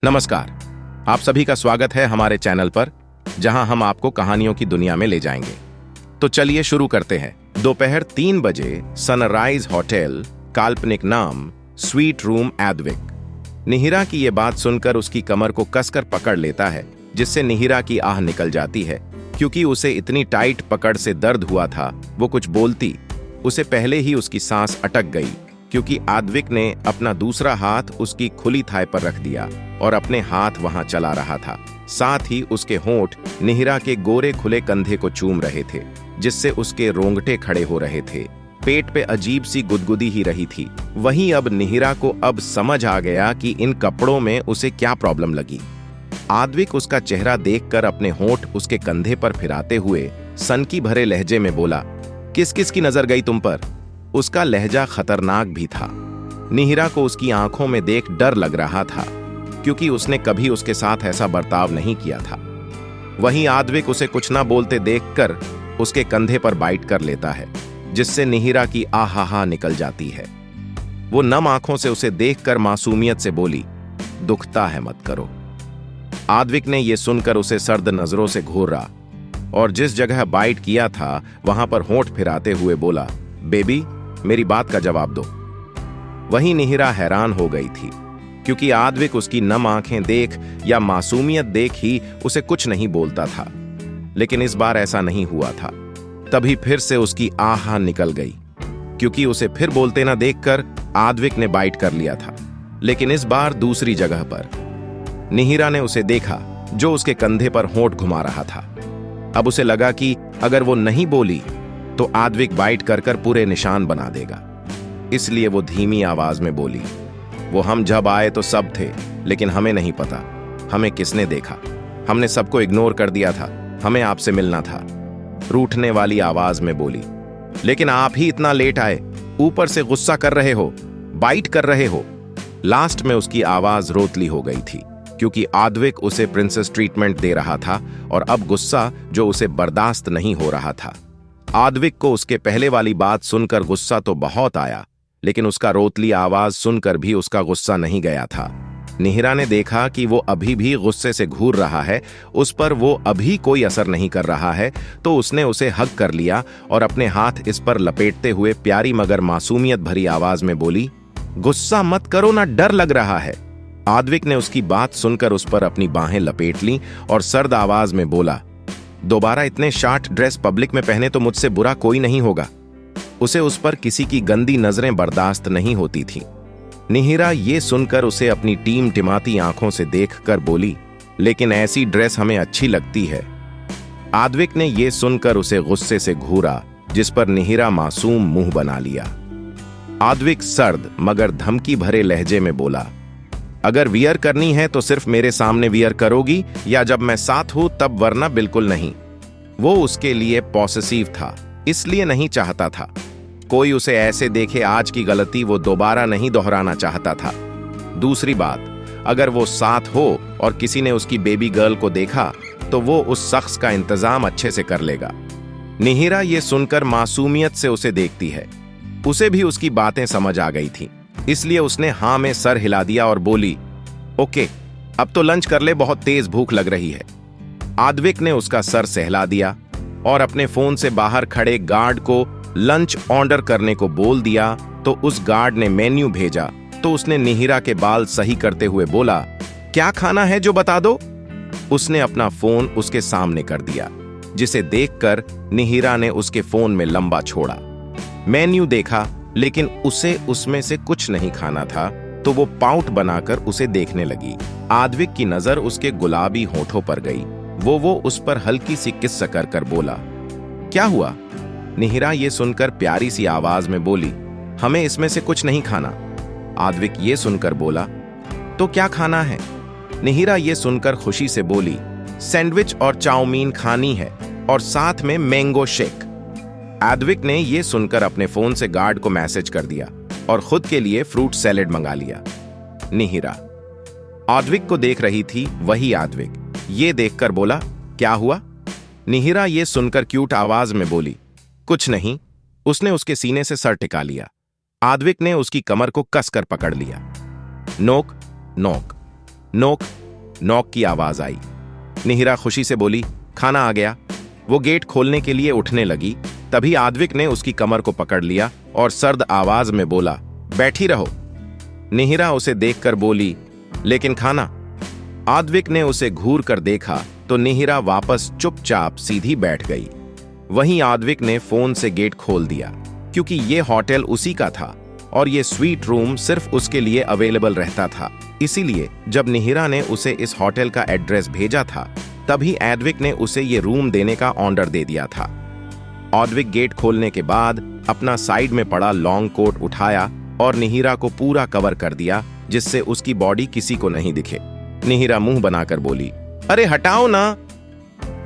नमस्कार। आप सभी का स्वागत है हमारे चैनल पर, जहां हम आपको कहानियों की दुनिया में ले जाएंगे। तो चलिए शुरू करते हैं। दोपहर 3 बजे सनराइज होटल, काल्पनिक नाम स्वीट रूम एडविक। निहिरा की ये बात सुनकर उसकी कमर को कसकर पकड़ लेता है, जिससे निहिरा की आह निकल जाती है। क्योंकि उसे इतनी टाइट पकड़ से दर्द हुआ था, वो कुछ बोलती उसे पहले ही उसकी सांस अटक गई, क्योंकि आद्विक ने अपना दूसरा हाथ उसकी खुली थाई पर रख दिया और अपने हाथ वहां चला रहा था। साथ ही उसके होंठ निहिरा के गोरे खुले कंधे को चूम रहे थे, जिससे उसके रोंगटे खड़े हो रहे थे। पेट पे अजीब सी गुदगुदी ही रही थी। वहीं अब निहिरा को अब समझ आ गया कि इन कपड़ों में उसे क्या प्रॉब्लम लगी। आद्विक उसका चेहरा देखकर अपने होंठ उसके कंधे पर फिराते हुए सनकी भरे लहजे में बोला, किस किस की नजर गई तुम पर? उसका लहजा खतरनाक भी था। निहिरा को उसकी आंखों में देख डर लग रहा था, क्योंकि उसने कभी उसके साथ ऐसा बर्ताव नहीं किया था। वहीं आद्विक उसे कुछ ना बोलते देखकर उसके कंधे पर बाइट कर लेता है, जिससे निहिरा की आहा निकल जाती है। वो नम आंखों से उसे देखकर मासूमियत से बोली, दुखता है मत करो। आद्विक ने यह सुनकर उसे सर्द नजरों से घूरा और जिस जगह बाइट किया था वहां पर होंठ फिराते हुए बोला, बेबी, मेरी बात का जवाब दो। वहीं निहिरा हैरान हो गई थी, क्योंकि आद्विक उसकी नम आंखें देख या मासूमियत देख ही उसे कुछ नहीं बोलता था। लेकिन इस बार ऐसा नहीं हुआ था। तभी फिर से उसकी आह निकल गई, क्योंकि उसे फिर बोलते ना देखकर आद्विक ने बाइट कर लिया था, लेकिन इस बार दूसरी जगह पर। निहिरा ने उसे देखा, जो उसके कंधे पर होंठ घुमा रहा था। अब उसे लगा कि अगर वो नहीं बोली तो आद्विक बाइट कर कर पूरे निशान बना देगा। इसलिए वो धीमी आवाज में बोली, वो हम जब आए तो सब थे, लेकिन हमें नहीं पता हमें किसने देखा। हमने सबको इग्नोर कर दिया था, हमें आपसे मिलना था। रूठने वाली आवाज में बोली, लेकिन आप ही इतना लेट आए, ऊपर से गुस्सा कर रहे हो, बाइट कर रहे हो। लास्ट में उसकी आवाज रोतली हो गई थी, क्योंकि आद्विक उसे प्रिंसेस ट्रीटमेंट दे रहा था और अब गुस्सा जो उसे बर्दाश्त नहीं हो रहा था। आद्विक को उसके पहले वाली बात सुनकर गुस्सा तो बहुत आया, लेकिन उसका रोतली आवाज सुनकर भी उसका गुस्सा नहीं गया था। निहिरा ने देखा कि वो अभी भी गुस्से से घूर रहा है, उस पर वो अभी कोई असर नहीं कर रहा है, तो उसने उसे हग कर लिया और अपने हाथ इस पर लपेटते हुए प्यारी मगर मासूमियत भरी आवाज में बोली, गुस्सा मत करो ना, डर लग रहा है। आद्विक ने उसकी बात सुनकर उस पर अपनी बाहें लपेट लीं और सर्द आवाज में बोला, दोबारा इतने शार्ट ड्रेस पब्लिक में पहने तो मुझसे बुरा कोई नहीं होगा। उसे उस पर किसी की गंदी नजरें बर्दाश्त नहीं होती थीं। निहिरा ये सुनकर उसे अपनी टीम टिमाती आंखों से देखकर बोली, लेकिन ऐसी ड्रेस हमें अच्छी लगती है। आद्विक ने यह सुनकर उसे गुस्से से घूरा, जिस पर निहिरा मासूम मुंह बना लिया। आद्विक सर्द मगर धमकी भरे लहजे में बोला, अगर वियर करनी है तो सिर्फ मेरे सामने वियर करोगी, या जब मैं साथ हूं तब, वरना बिल्कुल नहीं। वो उसके लिए पॉसेसिव था, इसलिए नहीं चाहता था कोई उसे ऐसे देखे। आज की गलती वो दोबारा नहीं दोहराना चाहता था। दूसरी बात, अगर वो साथ हो और किसी ने उसकी बेबी गर्ल को देखा तो वो उस शख्स का इंतजाम अच्छे से कर लेगा। निहिरा ये सुनकर मासूमियत से उसे देखती है। उसे भी उसकी बातें समझ आ गई थी, इसलिए उसने हाँ में सर हिला दिया और बोली, ओके, अब तो लंच कर ले, बहुत तेज भूख लग रही है। आद्विक ने उसका सर सहला दिया और अपने फोन से बाहर खड़े गार्ड को लंच ऑर्डर करने को बोल दिया। तो उस गार्ड ने मेन्यू भेजा, तो उसने निहिरा के बाल सही करते हुए बोला, क्या खाना है जो बता दो। उसने अपना फोन उसके सामने कर दिया, जिसे देखकर निहिरा ने उसके फोन में लंबा छोड़ा। मेन्यू देखा, लेकिन उसे उसमें से कुछ नहीं खाना था, तो वो पाउट बनाकर उसे देखने लगी। आद्विक की नजर उसके गुलाबी होठों पर गई। वो उस पर हल्की सी किस कर बोला, क्या हुआ? निहिरा ये सुनकर प्यारी सी आवाज में बोली, हमें इसमें से कुछ नहीं खाना। आद्विक ये सुनकर बोला, तो क्या खाना है? निहिरा ये सुनकर खुशी से बोली, सैंडविच और चाउमीन खानी है, और साथ में मैंगो शेक। आद्विक ने यह सुनकर अपने फोन से गार्ड को मैसेज कर दिया और खुद के लिए फ्रूट सैलेड मंगा लिया। निहिरा आद्विक को देख रही थी। वही आद्विक ये देखकर बोला, क्या हुआ? निहिरा ये सुनकर क्यूट आवाज में बोली, कुछ नहीं। उसने उसके सीने से सर टिका लिया। आद्विक ने उसकी कमर को कसकर पकड़ लिया। नोक नोक नोक नॉक की आवाज आई। निहिरा खुशी से बोली, खाना आ गया। वो गेट खोलने के लिए उठने लगी, तभी आद्विक ने उसकी कमर को पकड़ लिया और सर्द आवाज में बोला, बैठी रहो। निहिरा उसे देखकर बोली, लेकिन खाना। आद्विक ने उसे घूर कर देखा तो निहिरा वापस चुपचाप सीधी बैठ गई। वहीं आद्विक ने फोन से गेट खोल दिया, क्योंकि ये होटल उसी का था और ये स्वीट रूम सिर्फ उसके लिए अवेलेबल रहता था। इसीलिए जब निहिरा ने उसे इस होटल का एड्रेस भेजा था, तभी आद्विक ने उसे ये रूम देने का ऑर्डर दे दिया था। आद्विक गेट खोलने के बाद अपना साइड में पड़ा लॉन्ग कोट उठाया और निहिरा को पूरा कवर कर दिया, जिससे उसकी बॉडी किसी को नहीं दिखे। निहिरा मुंह बनाकर बोली, अरे हटाओ ना।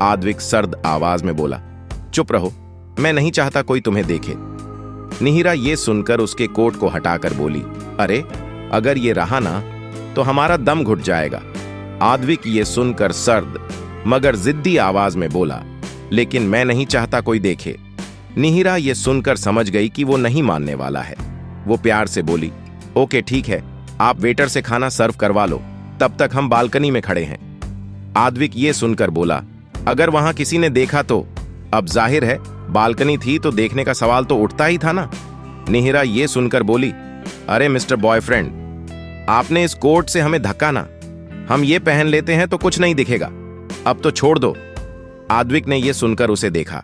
आद्विक सर्द आवाज में बोला, चुप रहो, मैं नहीं चाहता कोई तुम्हें देखे। निहिरा ये सुनकर उसके कोट को हटाकर बोली, अरे अगर ये रहा ना तो हमारा दम घुट जाएगा। आद्विक ये सुनकर सर्द मगर जिद्दी आवाज में बोला, लेकिन मैं नहीं चाहता कोई देखे। निहिरा ये सुनकर समझ गई कि वो नहीं मानने वाला है। वो प्यार से बोली, ओके ठीक है, आप वेटर से खाना सर्व करवा लो, तब तक हम बालकनी में खड़े हैं। आद्विक ये सुनकर बोला, अगर वहां किसी ने देखा तो? अब जाहिर है बालकनी थी तो देखने का सवाल तो उठता ही था ना। निहिरा ये सुनकर बोली, अरे मिस्टर बॉयफ्रेंड, आपने इस कोट से हमें धक्का ना, हम ये पहन लेते हैं तो कुछ नहीं दिखेगा, अब तो छोड़ दो। आद्विक ने यह सुनकर उसे देखा,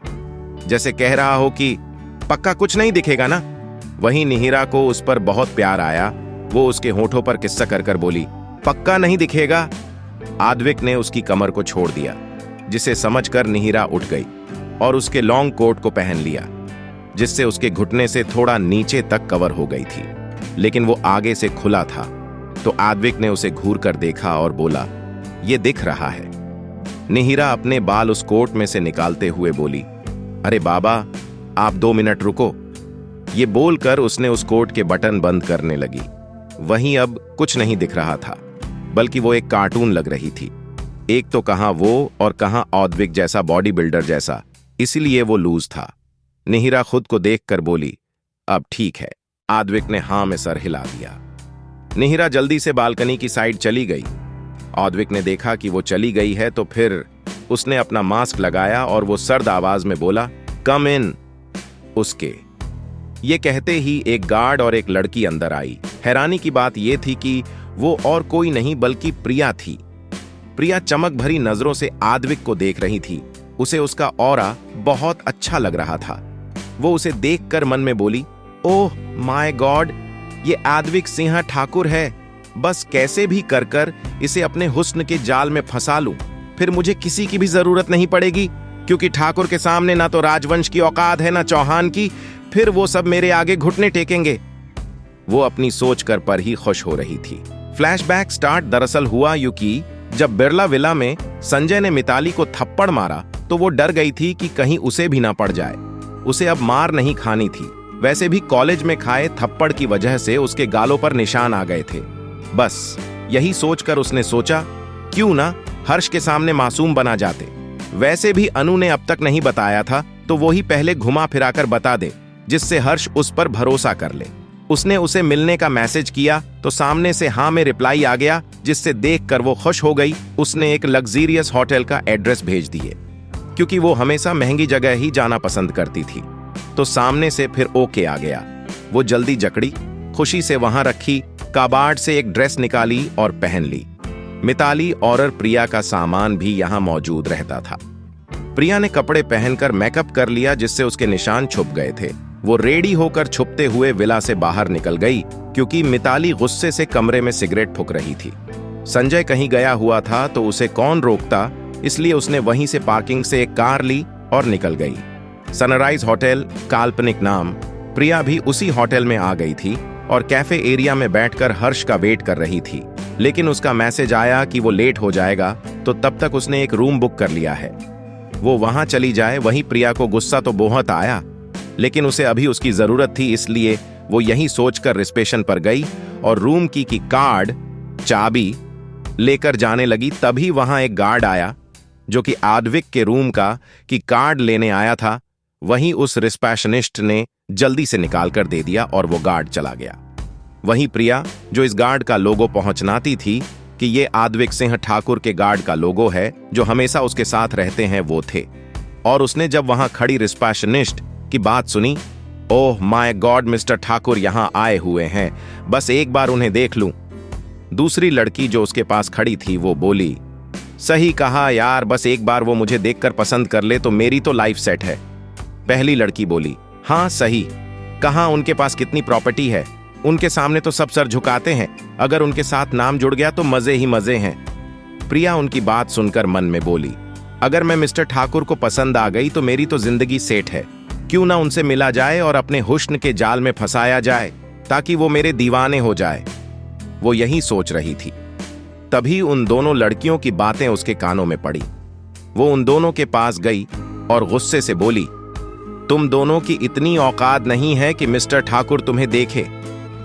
जैसे कह रहा हो कि पक्का कुछ नहीं दिखेगा ना। वहीं निहिरा को उस पर बहुत प्यार आया। वो उसके होठों पर किस्सा कर कर बोली, पक्का नहीं दिखेगा। आद्विक ने उसकी कमर को छोड़ दिया, जिसे समझकर निहिरा उठ गई और उसके लॉन्ग कोट को पहन लिया, जिससे उसके घुटने से थोड़ा नीचे तक कवर हो गई थी, लेकिन वो आगे से खुला था। तो आद्विक ने उसे घूर कर देखा और बोला, ये दिख रहा है। निहिरा अपने बाल उस कोट में से निकालते हुए बोली, अरे बाबा, आप 2 मिनट रुको। ये बोलकर उसने उस कोट के बटन बंद करने लगी। वहीं अब कुछ नहीं दिख रहा था, बल्कि वो एक कार्टून लग रही थी। एक तो कहां वो और कहां आद्विक जैसा बॉडी बिल्डर जैसा, इसलिए वो लूज था। निहिरा खुद को देखकर बोली, अब ठीक है। आद्विक ने हां में सर हिला दिया। निहिरा जल्दी से बालकनी की साइड चली गई। आद्विक ने देखा कि वो चली गई है तो फिर उसने अपना मास्क लगाया और वो सर्द आवाज में बोला, कम इन। उसके ये कहते ही एक गार्ड और एक लड़की अंदर आई। हैरानी की बात यह थी कि वो और कोई नहीं बल्कि प्रिया थी। प्रिया चमक भरी नजरों से आद्विक को देख रही थी। उसे उसका ऑरा बहुत अच्छा लग रहा था। वो उसे देखकर मन में बोली, ओह माय गॉड, ये आद्विक सिंह ठाकुर है। बस कैसे भी कर कर इसे अपने हुस्न के जाल में फंसा लूं, फिर मुझे किसी की भी जरूरत नहीं पड़ेगी, क्योंकि ठाकुर के सामने ना तो राजवंश की औकात है ना चौहान की, फिर वो सब मेरे आगे घुटने टेकेंगे। वो अपनी सोच कर पर ही खुश हो रही थी। फ्लैशबैक स्टार्ट दरअसल हुआ यूं कि जब बिरला विला में संजय ने मिताली को थप्पड़ मारा तो वो डर गई थी कि कहीं उसे भी ना पड़ जाए। उसे अब मार नहीं खानी थी। वैसे भी कॉलेज में खाए थप्पड़ की वजह से उसके गालों पर निशान आ गए थे। बस यही सोचकर उसने सोचा, क्यों ना हर्ष के सामने मासूम बना जाते। वैसे भी अनु ने अब तक नहीं बताया था, तो वो ही पहले घुमा फिराकर बता दे, जिससे हर्ष उस पर भरोसा कर ले। उसने उसे मिलने का मैसेज किया तो सामने से हाँ में रिप्लाई आ गया, जिससे देखकर वो खुश हो गई। उसने एक लग्जरियस होटल का एड्रेस भेज दिए, क्योंकि वो हमेशा महंगी जगह ही जाना पसंद करती थी। तो सामने से फिर ओके आ गया। वो जल्दी जकड़ी, खुशी से वहां रखी कबाड़ से एक ड्रेस निकाली और पहन ली। मिताली और प्रिया का सामान भी यहां मौजूद रहता था। प्रिया ने कपड़े पहनकर मेकअप कर लिया, जिससे उसके निशान छुप गए थे। वो रेडी होकर छुपते हुए विला से बाहर निकल गई, क्योंकि मिताली गुस्से से कमरे में सिगरेट फूंक रही थी। संजय कहीं गया हुआ था तो उसे कौन रोकता, इसलिए उसने वहीं से पार्किंग से एक कार ली और निकल गई। सनराइज होटल, काल्पनिक नाम। प्रिया भी उसी होटल में आ गई थी और कैफे एरिया में बैठकर हर्ष का वेट कर रही थी, लेकिन उसका मैसेज आया कि वो लेट हो जाएगा, तो तब तक उसने एक रूम बुक कर लिया है। वो वहां चली जाए। वहीं प्रिया को गुस्सा तो बहुत आया, लेकिन उसे अभी उसकी जरूरत थी, इसलिए वो यही सोचकर रिसेप्शन पर गई और रूम की कार्ड, चाबी लेकर जाने लगी। तभी वहां एक गार्ड आया, जो कि आद्विक के रूम का कार्ड लेने आया था। वहीं उस रिसेप्शनिस्ट ने जल्दी से निकाल कर दे दिया और वो गार्ड चला गया। वहीं प्रिया, जो इस गार्ड का लोगो पहुंचनाती थी, कि ये आद्विक सिंह ठाकुर के गार्ड का लोगो है जो हमेशा उसके साथ रहते हैं वो थे। और उसने जब वहां खड़ी रिसेप्शनिस्ट की बात सुनी, oh my God, mister Thakur यहां आए हुए हैं, बस एक बार उन्हें देख लूं। दूसरी लड़की जो उसके पास खड़ी थी वो बोली, सही कहा यार, बस एक बार वो मुझे देखकर पसंद कर ले तो मेरी तो लाइफ सेट है। पहली लड़की बोली, हाँ सही कहा, उनके पास कितनी प्रॉपर्टी है, उनके सामने तो सब सर झुकाते हैं, अगर उनके साथ नाम जुड़ गया तो मजे ही मजे हैं। प्रिया उनकी बात सुनकर मन में बोली, अगर मैं मिस्टर ठाकुर को पसंद आ गई तो मेरी तो जिंदगी सेट है, क्यों ना उनसे मिला जाए और अपने हुस्न के जाल में फंसाया जाए ताकि वो मेरे दीवाने हो जाए। वो यही सोच रही थी, तभी उन दोनों लड़कियों की बातें उसके कानों में पड़ी। वो उन दोनों के पास गई और गुस्से से बोली, तुम दोनों की इतनी औकात नहीं है कि मिस्टर ठाकुर तुम्हें देखे,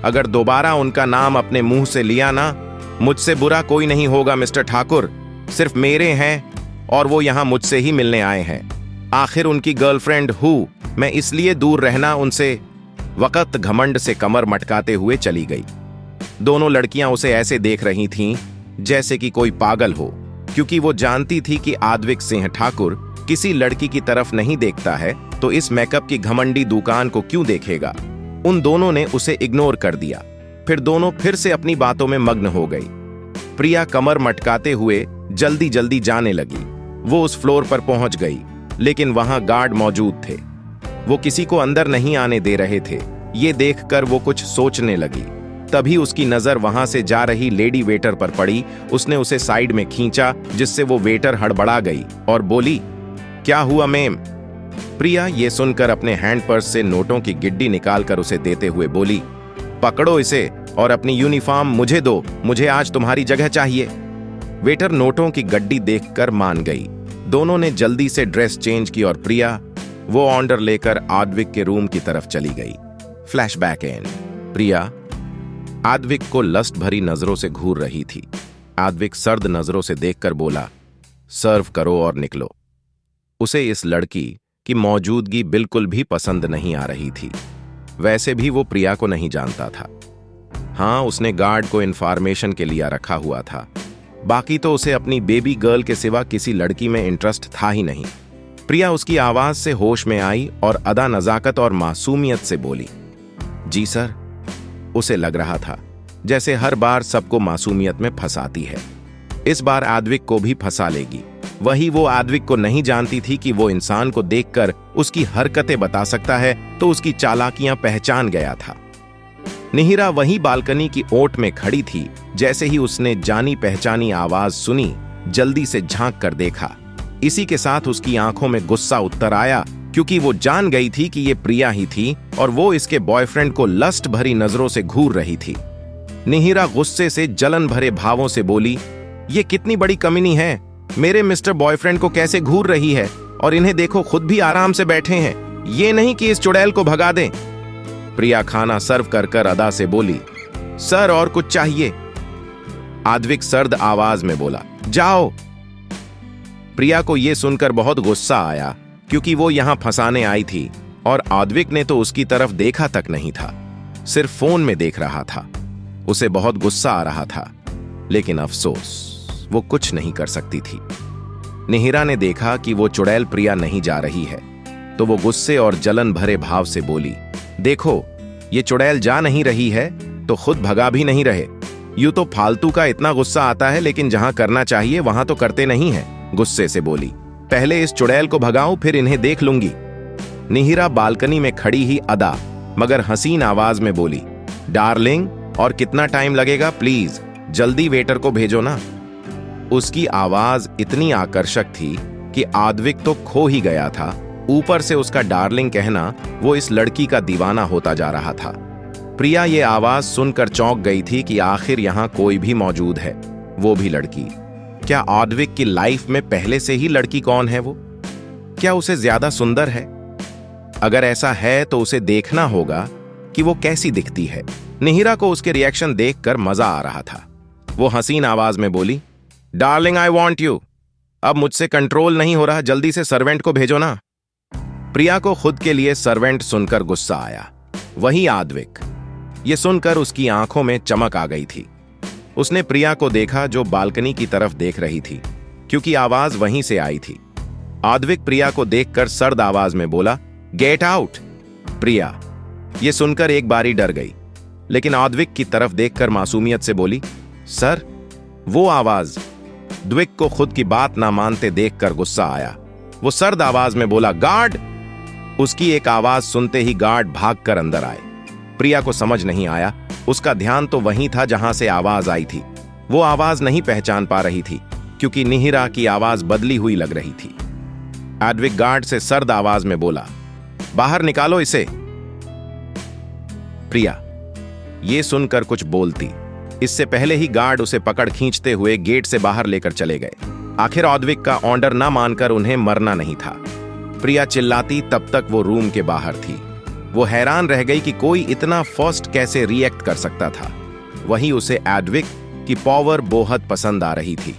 अगर दोबारा उनका नाम अपने मुंह से लिया ना, मुझसे बुरा कोई नहीं होगा मिस्टर ठाकुर, सिर्फ मेरे हैं और वो यहां मुझसे ही मिलने आए हैं, आखिर उनकी गर्लफ्रेंड हूं मैं, इसलिए दूर रहना उनसे। वक्त घमंड से कमर मटकाते हुए चली गई। दोनों लड़कियां उसे ऐसे देख रही थीं जैसे कि कोई पागल हो, क्योंकि वो जानती थी कि आद्विक सिंह ठाकुर किसी लड़की की तरफ नहीं देखता है तो इस मेकअप की घमंडी दुकान को क्यों देखेगा। उन दोनों ने उसे इग्नोर कर दिया। फिर दोनों फिर से अपनी बातों में मग्न हो गई। प्रिया कमर मटकाते हुए जल्दी जल्दी जाने लगी। वो उस फ्लोर पर पहुंच गई, लेकिन वहां गार्ड मौजूद थे। वो किसी को अंदर नहीं आने दे रहे थे। ये देखकर वो कुछ सोचने लगी। तभी उसकी नजर वहां से जा रही लेडी वेटर पर पड़ी। उसने उसे साइड में खींचा, जिससे वो वेटर हड़बड़ा गई और बोली, क्या हुआ मैम? प्रिया ये सुनकर अपने हैंड पर्स से नोटों की गिड्डी निकालकर उसे देते हुए बोली, पकड़ो इसे और अपनी यूनिफॉर्म मुझे दो, मुझे आज तुम्हारी जगह चाहिए। वेटर नोटों की गड्डी देखकर मान गई। दोनों ने जल्दी से ड्रेस चेंज की और प्रिया वो ऑर्डर लेकर आद्विक के रूम की तरफ चली गई। Flashback and. प्रिया आद्विक को लस्ट भरी नजरों से घूर रही थी। आद्विक सर्द नजरों से देखकर बोला, सर्व करो और निकलो। उसे इस लड़की की मौजूदगी बिल्कुल भी पसंद नहीं आ रही थी। वैसे भी वो प्रिया को नहीं जानता था। हाँ, उसने गार्ड को इन्फॉर्मेशन के लिए रखा हुआ था, बाकी तो उसे अपनी बेबी गर्ल के सिवा किसी लड़की में इंटरेस्ट था ही नहीं। प्रिया उसकी आवाज से होश में आई और अदा नजाकत और मासूमियत से बोली, जी सर। उसे लग रहा था जैसे हर बार सबको मासूमियत में फंसाती है, इस बार आद्विक को भी फंसा लेगी। वही वो आद्विक को नहीं जानती थी कि वो इंसान को देखकर उसकी हरकतें बता सकता है, तो उसकी चालाकियां पहचान गया था। निहिरा वही बालकनी की ओट में खड़ी थी। जैसे ही उसने जानी पहचानी आवाज सुनी, जल्दी से झांक कर देखा। इसी के साथ उसकी आंखों में गुस्सा उतर आया, क्योंकि वो जान गई थी कि ये प्रिया ही थी और वो इसके बॉयफ्रेंड को लस्ट भरी नजरों से घूर रही थी। निहिरा गुस्से से जलन भरे भावों से बोली, ये कितनी बड़ी कमीनी है, मेरे मिस्टर बॉयफ्रेंड को कैसे घूर रही है, और इन्हें देखो खुद भी आराम से बैठे हैं, ये नहीं कि इस चुड़ैल को भगा दें। प्रिया खाना सर्व कर कर अदा से बोली, सर और कुछ चाहिए? आद्विक सर्द आवाज में बोला, जाओ। प्रिया को यह सुनकर बहुत गुस्सा आया, क्योंकि वो यहां फंसाने आई थी और आद्विक ने तो उसकी तरफ देखा तक नहीं था, सिर्फ फोन में देख रहा था। उसे बहुत गुस्सा आ रहा था, लेकिन अफसोस वो कुछ नहीं कर सकती थी। निहिरा ने देखा कि वो चुड़ैल प्रिया नहीं जा रही है, तो वो गुस्से और जलन भरे भाव से बोली, देखो ये चुड़ैल जा नहीं रही है तो खुद भगा भी नहीं रहे। यूं तो फालतू का इतना गुस्सा आता है, लेकिन जहां करना चाहिए वहां तो करते नहीं है। गुस्से से बोली, पहले इस चुड़ैल को भगाऊं, फिर इन्हें देख लूंगी। निहिरा बालकनी में खड़ी ही अदा मगर हसीन आवाज में बोली, डार्लिंग और कितना टाइम लगेगा, प्लीज जल्दी वेटर को भेजो ना। उसकी आवाज इतनी आकर्षक थी कि आद्विक तो खो ही गया था। ऊपर से उसका डार्लिंग कहना, वो इस लड़की का दीवाना होता जा रहा था। प्रिया ये आवाज सुनकर चौंक गई थी कि आखिर यहां कोई भी मौजूद है, वो भी लड़की। क्या आद्विक की लाइफ में पहले से ही लड़की कौन है वो? क्या उसे ज्यादा सुंदर है? अगर ऐसा है तो उसे देखना होगा कि वो कैसी दिखती है। निहिरा को उसके रिएक्शन देखकर मजा आ रहा था। वो हसीन आवाज में बोली, डार्लिंग आई वॉन्ट यू, अब मुझसे कंट्रोल नहीं हो रहा, जल्दी से सर्वेंट को भेजो ना। प्रिया को खुद के लिए सर्वेंट सुनकर गुस्सा आया, वही आद्विक। ये सुनकर उसकी आंखों में चमक आ गई थी। उसने प्रिया को देखा जो बालकनी की तरफ देख रही थी, क्योंकि आवाज वहीं से आई थी। आद्विक प्रिया को देखकर सर्द आवाज में बोला, गेट आउट। प्रिया ये सुनकर एक बारी डर गई, लेकिन आद्विक की तरफ देखकर मासूमियत से बोली, सर वो आवाज। द्विक को खुद की बात ना मानते देखकर गुस्सा आया। वो सर्द आवाज में बोला, गार्ड। उसकी एक आवाज सुनते ही गार्ड भागकर अंदर आए। प्रिया को समझ नहीं आया, उसका ध्यान तो वहीं था जहां से आवाज आई थी। वो आवाज नहीं पहचान पा रही थी, क्योंकि निहिरा की आवाज बदली हुई लग रही थी। आद्विक गार्ड से सर्द आवाज में बोला, बाहर निकालो इसे। प्रिया ये सुनकर कुछ बोलती, इससे पहले ही गार्ड उसे पकड़ खींचते हुए गेट से बाहर लेकर चले गए। आखिर आद्विक का ऑर्डर ना मानकर उन्हें मरना नहीं था। प्रिया चिल्लाती तब तक वो रूम के बाहर थी। वो हैरान रह गई कि कोई इतना फास्ट कैसे रिएक्ट कर सकता था। वहीं उसे आद्विक की पावर बहुत पसंद आ रही थी।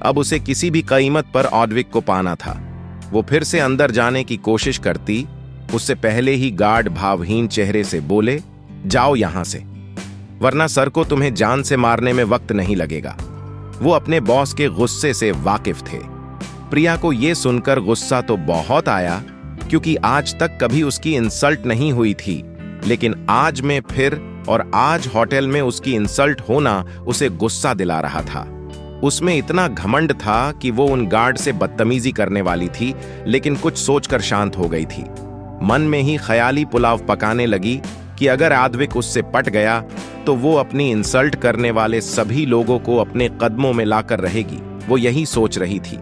अब उसे किसी भी कीमत पर आद्विक को पाना था। वो फिर से अंदर जाने की कोशिश करती, उससे पहले ही गार्ड भावहीन चेहरे से बोले, जाओ यहां से, वरना सर को तुम्हें जान से मारने में वक्त नहीं लगेगा। वो अपने बॉस के गुस्से से वाकिफ थे। प्रिया को यह सुनकर गुस्सा तो बहुत आया, क्योंकि आज तक कभी उसकी इंसल्ट नहीं हुई थी, लेकिन आज में फिर और आज होटल में उसकी इंसल्ट होना उसे गुस्सा दिला रहा था। उसमें इतना घमंड था कि वो उन गार्ड से बदतमीजी करने वाली थी, लेकिन कुछ सोचकर शांत हो गई थी। मन में ही ख्याली पुलाव पकाने लगी कि अगर आद्विक उससे पट गया तो वो अपनी इंसल्ट करने वाले सभी लोगों को अपने कदमों में लाकर रहेगी। वो यही सोच रही थी।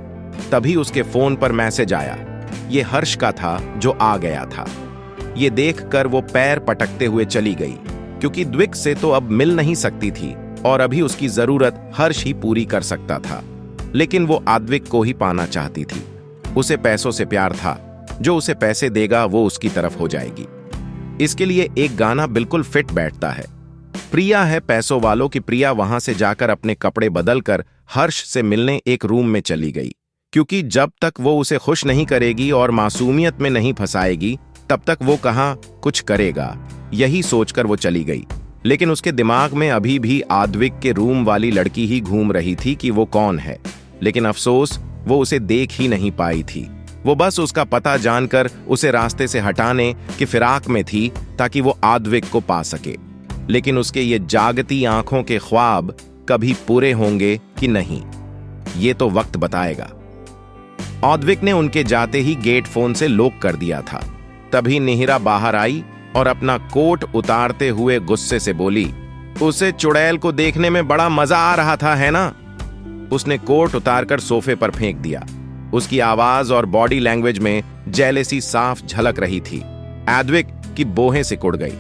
तभी उसके फोन पर मैसेज आया। ये हर्ष का था जो आ गया था। ये देखकर वो पैर पटकते हुए चली गई, क्योंकि द्विक से तो अब मिल नहीं सकती थी और अभी उसकी जरूरत हर्ष ही पूरी कर सकता था। लेकिन वो आद्विक को ही पाना चाहती थी। उसे पैसों से प्यार था, जो उसे पैसे देगा वो उसकी तरफ हो जाएगी। इसके लिए एक गाना बिल्कुल फिट बैठता है। प्रिया है पैसों वालों की। प्रिया वहां से जाकर अपने कपड़े बदलकर हर्ष से मिलने एक रूम में चली गई, क्योंकि जब तक वो उसे खुश नहीं करेगी और मासूमियत में नहीं फंसाएगी, तब तक वो कहां कुछ करेगा। यही सोचकर वो चली गई। लेकिन उसके दिमाग में अभी भी आद्विक के रूम वाली लड़की ही घूम रही थी कि वो कौन है। लेकिन अफसोस वो उसे देख ही नहीं पाई थी। वो बस उसका पता जानकर उसे रास्ते से हटाने की फिराक में थी, ताकि वो आद्विक को पा सके। लेकिन उसके ये जागती आंखों के ख्वाब कभी पूरे होंगे कि नहीं, ये तो वक्त बताएगा। आद्विक ने उनके जाते ही गेट फोन से लॉक कर दिया था। तभी निहिरा बाहर आई और अपना कोट उतारते हुए गुस्से से बोली, उसे चुड़ैल को देखने में बड़ा मजा आ रहा था, है ना? उसने कोट उतारकर सोफे पर फेंक दिया। उसकी आवाज और बॉडी लैंग्वेज में जेलेसी साफ झलक रही थी। आद्विक की बोहें सिकुड़ गई।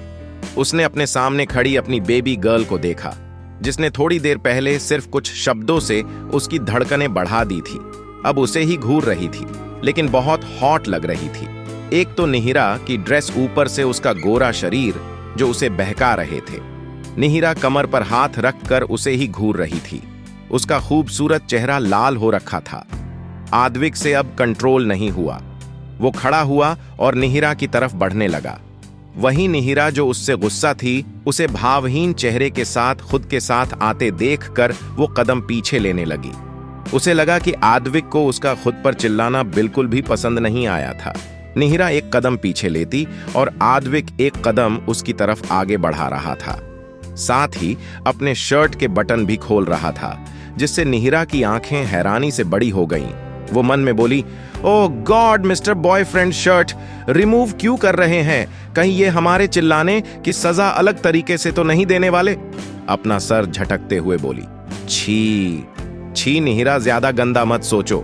उसने अपने सामने खड़ी अपनी बेबी गर्ल को देखा, जिसने थोड़ी देर पहले सिर्फ कुछ शब्दों से उसकी धड़कनें बढ़ा दी थी। अब उसे ही घूर रही थी, लेकिन बहुत हॉट लग रही थी। एक तो निहिरा की ड्रेस, ऊपर से उसका गोरा शरीर जो उसे बहका रहे थे। निहिरा कमर पर हाथ रखकर उसे ही घूर रही थी। उसका खूबसूरत चेहरा लाल हो रखा था। आद्विक से अब कंट्रोल नहीं हुआ। वो खड़ा हुआ और निहिरा की तरफ बढ़ने लगा। वहीं निहिरा जो उससे गुस्सा थी, उसे भावहीन चेहरे के साथ खुद के साथ आते देखकर वो कदम पीछे लेने लगी। उसे लगा कि आद्विक को उसका खुद पर चिल्लाना बिल्कुल भी पसंद नहीं आया था। निहिरा एक कदम पीछे लेती और आद्विक एक कदम उसकी तरफ आगे बढ़ा रहा था। साथ ही अपने शर्ट के बटन भी खोल रहा था, जिससे निहिरा की आंखें हैरानी से बड़ी हो गईं। वो मन में बोली, oh God, mister boyfriend shirt remove क्यों कर रहे हैं? कहीं ये हमारे चिल्लाने की सजा अलग तरीके से तो नहीं देने वाले? अपना सर झटकते हुए बोली, छी छी निहिरा, ज्यादा गंदा मत सोचो।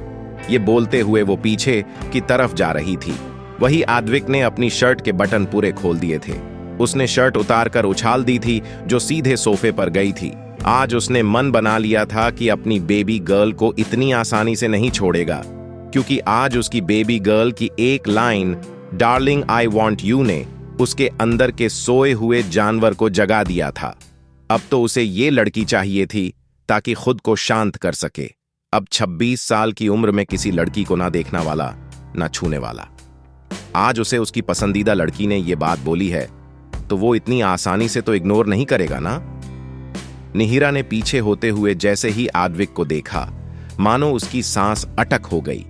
ये बोलते हुए वो पीछे की तरफ जा रही थी। वही आद्विक ने अपनी शर्ट के बटन पूरे खोल दिए थे। उसने शर्ट उतारकर उछाल दी थी, जो सीधे सोफे पर गई थी। आज उसने मन बना लिया था कि अपनी बेबी गर्ल को इतनी आसानी से नहीं छोड़ेगा, क्योंकि आज उसकी बेबी गर्ल की एक line, darling I want you, ने उसके अंदर के सोए हुए जानवर को जगा दिया था। अब तो उसे ये लड़की चाहिए थी ताकि खुद को शांत कर सके। अब 26 साल की उम्र में किसी लड़की को ना देखना वाला, ना छूने वाला। आज उसे उसकी पसंदीदा लड़की ने ये बात बोली है, तो वो इतनी आसानी से तो इग्नोर नहीं करेगा ना। निहिरा ने पीछे होते हुए जैसे ही आद्विक को देखा, मानो उसकी सांस अटक हो गई।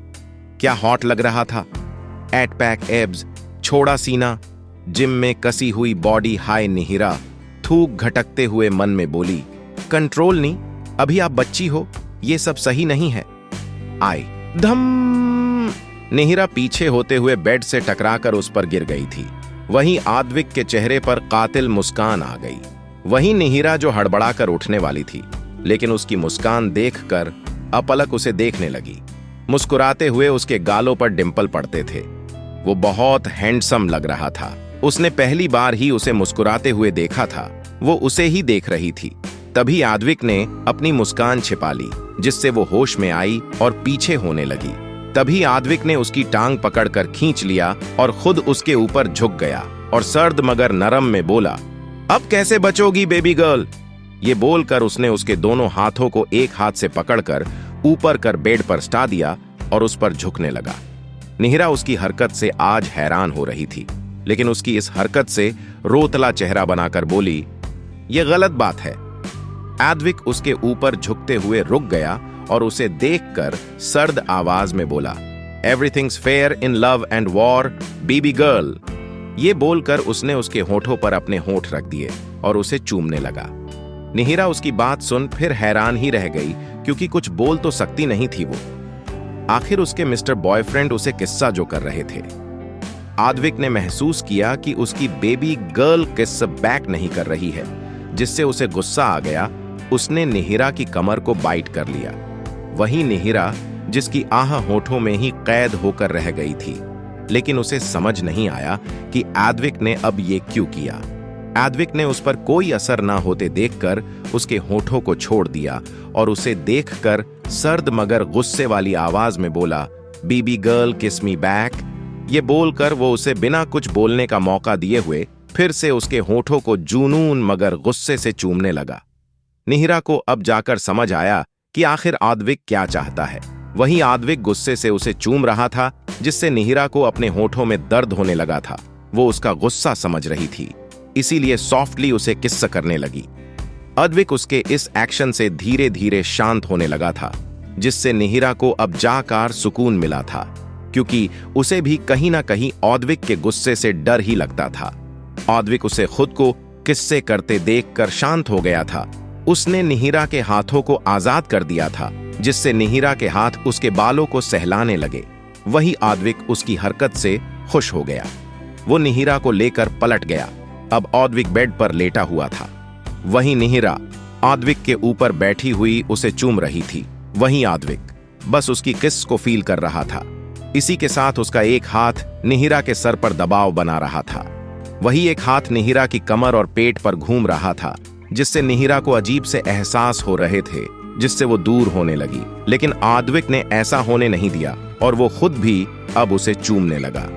क्या हॉट लग रहा था। एट पैक एब्स, छोड़ा सीना, जिम में कसी हुई बॉडी। हाय निहिरा थूक घटकते हुए मन में बोली, कंट्रोल नहीं, अभी आप बच्ची हो, ये सब सही नहीं है। आई धम। निहिरा पीछे होते हुए बेड से टकराकर उस पर गिर गई थी। वहीं आद्विक के चेहरे पर कातिल मुस्कान आ गई। वहीं निहिरा जो हड़बड़ाकर उठने वाली थी, लेकिन उसकी मुस्कान देखकर अपलक उसे देखने लगी। मुस्कुराते हुए उसके गालों पर डिंपल पड़ते थे। वो बहुत हैंडसम लग रहा था। उसने पहली बार ही उसे मुस्कुराते हुए देखा था। वो उसे ही देख रही थी। तभी आद्विक ने अपनी मुस्कान छिपा ली, जिससे वो होश में आई और पीछे होने लगी। तभी आद्विक ने उसकी टांग पकड़कर खींच लिया और खुद उसके ऊपर झुक गया और सर्द मगर नरम में बोला, अब कैसे बचोगी बेबी गर्ल। ये बोलकर उसने उसके दोनों हाथों को एक हाथ से पकड़कर ऊपर कर बेड पर स्टा दिया और उस पर झुकने लगा। निहिरा उसकी हरकत से आज हैरान हो रही थी, लेकिन उसकी इस हरकत से रोतला चेहरा बनाकर बोली, यह गलत बात है। आद्विक उसके ऊपर झुकते हुए रुक गया और उसे देखकर सर्द आवाज में बोला, everything's fair in love and war baby girl. ये बोलकर उसने उसके होठों पर अपने होठ रख दिए और उसे चूमने लगा। निहिरा उसकी बात सुन फिर हैरान ही रह गई, क्योंकि कुछ बोल तो सकती नहीं थी वो। आखिर उसके मिस्टर बॉयफ्रेंड उसे किस्सा जो कर रहे थे। आद्विक ने महसूस किया कि उसकी बेबी गर्ल किस बैक नहीं कर रही है, जिससे उसे गुस्सा आ गया। उसने निहिरा की कमर को बाइट कर लिया। वहीं निहिरा, जिसकी आह होठों में ही कैद होकर रह गई थी, लेकिन उसे समझ नहीं आया कि आद्विक ने अब ये क्यों किया। आद्विक ने उस पर कोई असर ना होते देखकर उसके होठों को छोड़ दिया और उसे देखकर सर्द मगर गुस्से वाली आवाज में बोला, बेबी गर्ल किस मी बैक। ये बोलकर वो उसे बिना कुछ बोलने का मौका दिए हुए फिर से उसके होठों को जुनून मगर गुस्से से चूमने लगा। निहिरा को अब जाकर समझ आया कि आखिर आद्विक क्या चाहता है। वहीं आद्विक गुस्से से उसे चूम रहा था, जिससे निहिरा को अपने होठों में दर्द होने लगा था। वो उसका गुस्सा समझ रही थी, इसीलिए सॉफ्टली उसे किस करने लगी। आद्विक उसके इस एक्शन से धीरे धीरे शांत होने लगा था, जिससे निहिरा को अब जाकर सुकून मिला था, क्योंकि उसे भी कहीं ना कहीं आद्विक के गुस्से से डर ही लगता था। आद्विक उसे खुद को किस्से करते देखकर शांत हो गया था। उसने निहिरा के हाथों को आजाद कर दिया था, जिससे निहिरा के हाथ उसके बालों को सहलाने लगे। वही आद्विक उसकी हरकत से खुश हो गया। वो निहिरा को लेकर पलट गया। अब आद्विक बेड पर लेटा हुआ था। वहीं निहिरा आद्विक के ऊपर बैठी हुई उसे चूम रही थी। वहीं आद्विक बस उसकी किस को फील कर रहा था। इसी के साथ उसका एक हाथ निहिरा के सर पर दबाव बना रहा था। वही एक हाथ निहिरा की कमर और पेट पर घूम रहा था, जिससे निहिरा को अजीब से एहसास हो रहे थे, जिससे वो दूर होने लगी। लेकिन आद्विक ने ऐसा होने नहीं दिया और वो खुद भी अब उसे चूमने लगा।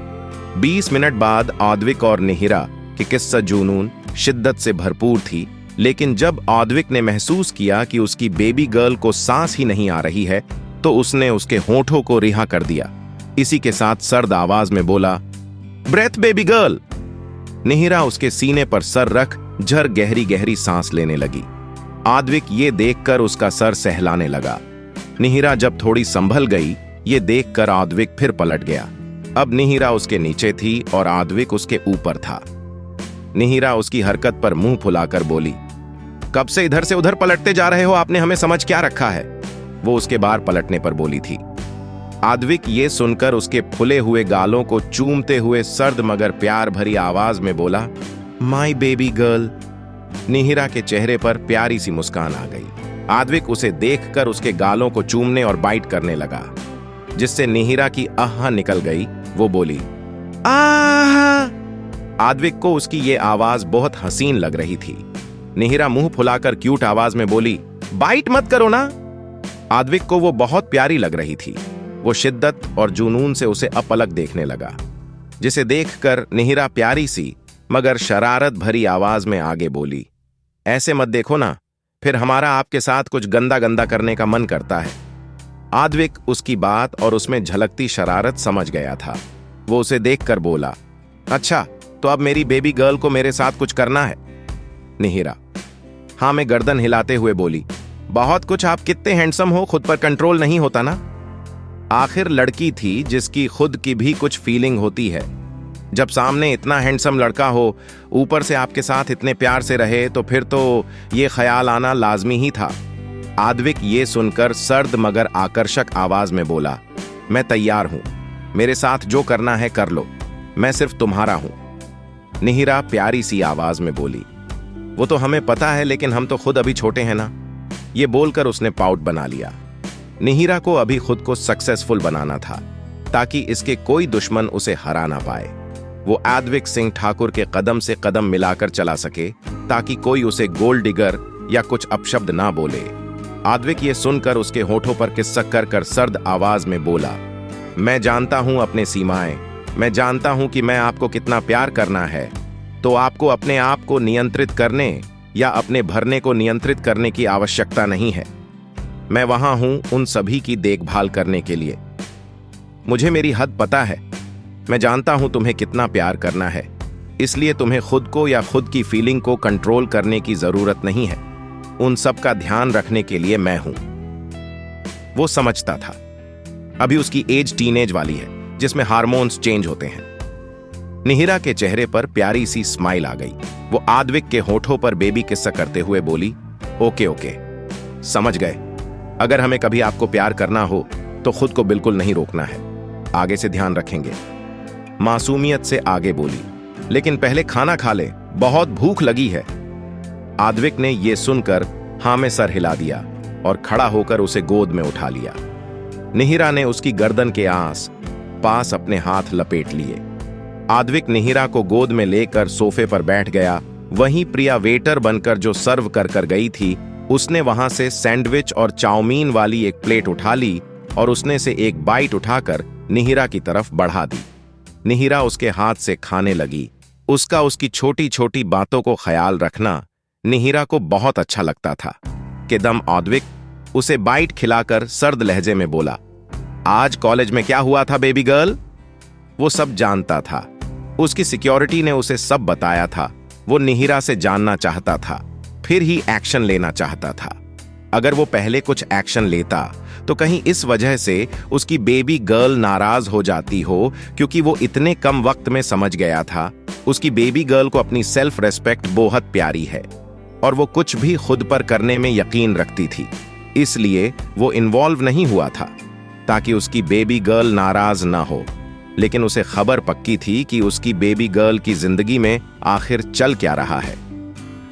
20 मिनट बाद आद्विक और निहिरा की किस्सा जुनून शिद्दत से भरपूर थी, लेकिन जब आद्विक ने महसूस किया कि उसकी बेबी गर्ल को सांस ही नहीं आ रही है, तो उसने उसके होठों को रिहा कर दिया। इसी के साथ सर्द आवाज में बोला, ब्रेथ बेबी गर्ल। निहिरा उसके सीने पर सर रख झर गहरी गहरी सांस लेने लगी। आद्विक ये देखकर उसका सर सहलाने लगा। निहिरा जब थोड़ी संभल गई, ये देखकर आद्विक फिर पलट गया। अब निहिरा उसके नीचे थी और आद्विक उसके ऊपर था। निहिरा उसकी हरकत पर मुंह फुलाकर बोली, कब से इधर से उधर पलटते जा रहे हो, आपने हमें समझ क्या रखा है। वो उसके बार पलटने पर बोली थी। आद्विक ये सुनकर उसके फुले हुए गालों को चूमते हुए सर्द मगर प्यार भरी आवाज में बोला, माई बेबी गर्ल। निहिरा के चेहरे पर प्यारी सी मुस्कान आ गई। आद्विक उसे देखकर उसके गालों को चूमने और बाइट करने लगा, जिससे निहिरा की आह निकल गई। वो बोली, आह। आद्विक को उसकी ये आवाज बहुत हसीन लग रही थी। निहिरा मुंह फुलाकर क्यूट आवाज में बोली, बाइट मत करो ना। आद्विक को वो बहुत प्यारी लग रही थी। वो शिद्दत और जुनून से उसे अपलक देखने लगा, जिसे देखकर निहिरा प्यारी सी मगर शरारत भरी आवाज में आगे बोली, ऐसे मत देखो ना, फिर हमारा आपके साथ कुछ गंदा गंदा करने का मन करता है। आद्विक उसकी बात और उसमें झलकती शरारत समझ गया था। वो उसे देखकर बोला, अच्छा तो अब मेरी बेबी गर्ल को मेरे साथ कुछ करना है। निहिरा, हाँ में गर्दन हिलाते हुए बोली, बहुत कुछ, आप कितने हैंडसम हो, खुद पर कंट्रोल नहीं होता ना। आखिर लड़की थी जिसकी खुद की भी कुछ फीलिंग होती है। जब सामने इतना हैंडसम लड़का हो, ऊपर से आपके साथ इतने प्यार से रहे, तो फिर तो ये ख्याल आना लाजमी ही था। आद्विक ये सुनकर सर्द मगर आकर्षक आवाज में बोला, मैं तैयार हूं, मेरे साथ जो करना है कर लो, मैं सिर्फ तुम्हारा हूं। निहिरा प्यारी सी आवाज में बोली, वो तो हमें पता है, लेकिन हम तो खुद अभी छोटे हैं ना। ये बोलकर उसने पाउट बना लिया। निहिरा को अभी खुद को सक्सेसफुल बनाना था, ताकि इसके कोई दुश्मन उसे हरा ना पाए। वो आद्विक सिंह ठाकुर के कदम से कदम मिलाकर चला सके, ताकि कोई उसे गोल्ड डिगर या कुछ अपशब्द ना बोले। आद्विक ये सुनकर उसके होठों पर किस्सक कर सर्द आवाज में बोला, मैं जानता हूं अपने सीमाएं, मैं जानता हूं कि मैं आपको कितना प्यार करना है, तो आपको अपने आप को नियंत्रित करने या अपने भरने को नियंत्रित करने की आवश्यकता नहीं है। मैं वहां हूं उन सभी की देखभाल करने के लिए। मुझे मेरी हद पता है, मैं जानता हूं तुम्हें कितना प्यार करना है, इसलिए तुम्हें खुद को या खुद की फीलिंग को कंट्रोल करने की जरूरत नहीं है। उन सब का ध्यान रखने के लिए मैं हूं। वो समझता था, अभी उसकी एज टीनेज वाली है, जिसमें हार्मोन्स चेंज होते हैं। निहिरा के चेहरे पर प्यारी सी स्माइल आ गई। वो आद्विक के होठों पर बेबी किस्सा करते हुए बोली, ओके ओके, समझ गए। अगर हमें कभी आपको प्यार करना हो तो खुद को बिल्कुल नहीं रोकना है, आगे से ध्यान रखेंगे। मासूमियत से आगे बोली, लेकिन पहले खाना खा ले, बहुत भूख लगी है। आद्विक ने यह सुनकर हाँ में सर हिला दिया और खड़ा होकर उसे गोद में उठा लिया। निहिरा ने उसकी गर्दन के पास अपने हाथ लपेट लिए। आद्विक निहिरा को गोद में लेकर सोफे पर बैठ गया। वहीं प्रिया वेटर बनकर जो सर्व कर गई थी, उसने वहां से सैंडविच और चाउमीन वाली एक प्लेट उठा ली और उसने से एक बाइट उठाकर निहिरा की तरफ बढ़ा दी। निहिरा उसके हाथ से खाने लगी। उसकी छोटी छोटी बातों को ख्याल रखना निहिरा को बहुत अच्छा लगता था। कि दम आद्विक उसे बाइट खिलाकर सर्द लहजे में बोला, आज कॉलेज में क्या हुआ था बेबी गर्ल? वो सब जानता था। उसकी सिक्योरिटी ने उसे सब बताया था। वो निहिरा से जानना चाहता था, फिर ही एक्शन लेना चाहता था। अगर वो पहले कुछ एक्शन लेता तो कहीं इस वजह से उसकी बेबी गर्ल नाराज हो जाती हो, क्योंकि वो इतने कम वक्त में समझ गया था उसकी बेबी गर्ल को अपनी सेल्फ रेस्पेक्ट बहुत प्यारी है और वो कुछ भी खुद पर करने में यकीन रखती थी। इसलिए वो इन्वॉल्व नहीं हुआ था ताकि उसकी बेबी गर्ल नाराज ना हो। लेकिन उसे खबर पक्की थी कि उसकी बेबी गर्ल की जिंदगी में आखिर चल क्या रहा है।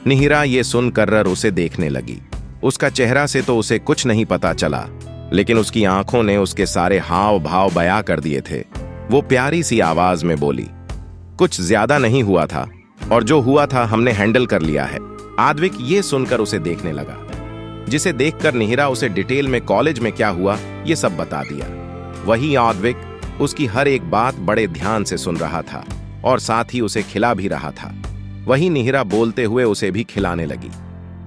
निहिरा ये सुनकर उसे देखने लगी। उसका चेहरा से तो उसे कुछ नहीं पता चला, लेकिन उसकी आंखों ने उसके सारे हाव भाव बयां कर दिए थे। वो प्यारी सी आवाज में बोली, कुछ ज्यादा नहीं हुआ था और जो हुआ था हमने हैंडल कर लिया है। आद्विक ये सुनकर उसे देखने लगा, जिसे देखकर निहिरा उसे डिटेल में कॉलेज में क्या हुआ ये सब बता दिया। वही आद्विक उसकी हर एक बात बड़े ध्यान से सुन रहा था और साथ ही उसे खिला भी रहा था। वही निहिरा बोलते हुए उसे भी खिलाने लगी।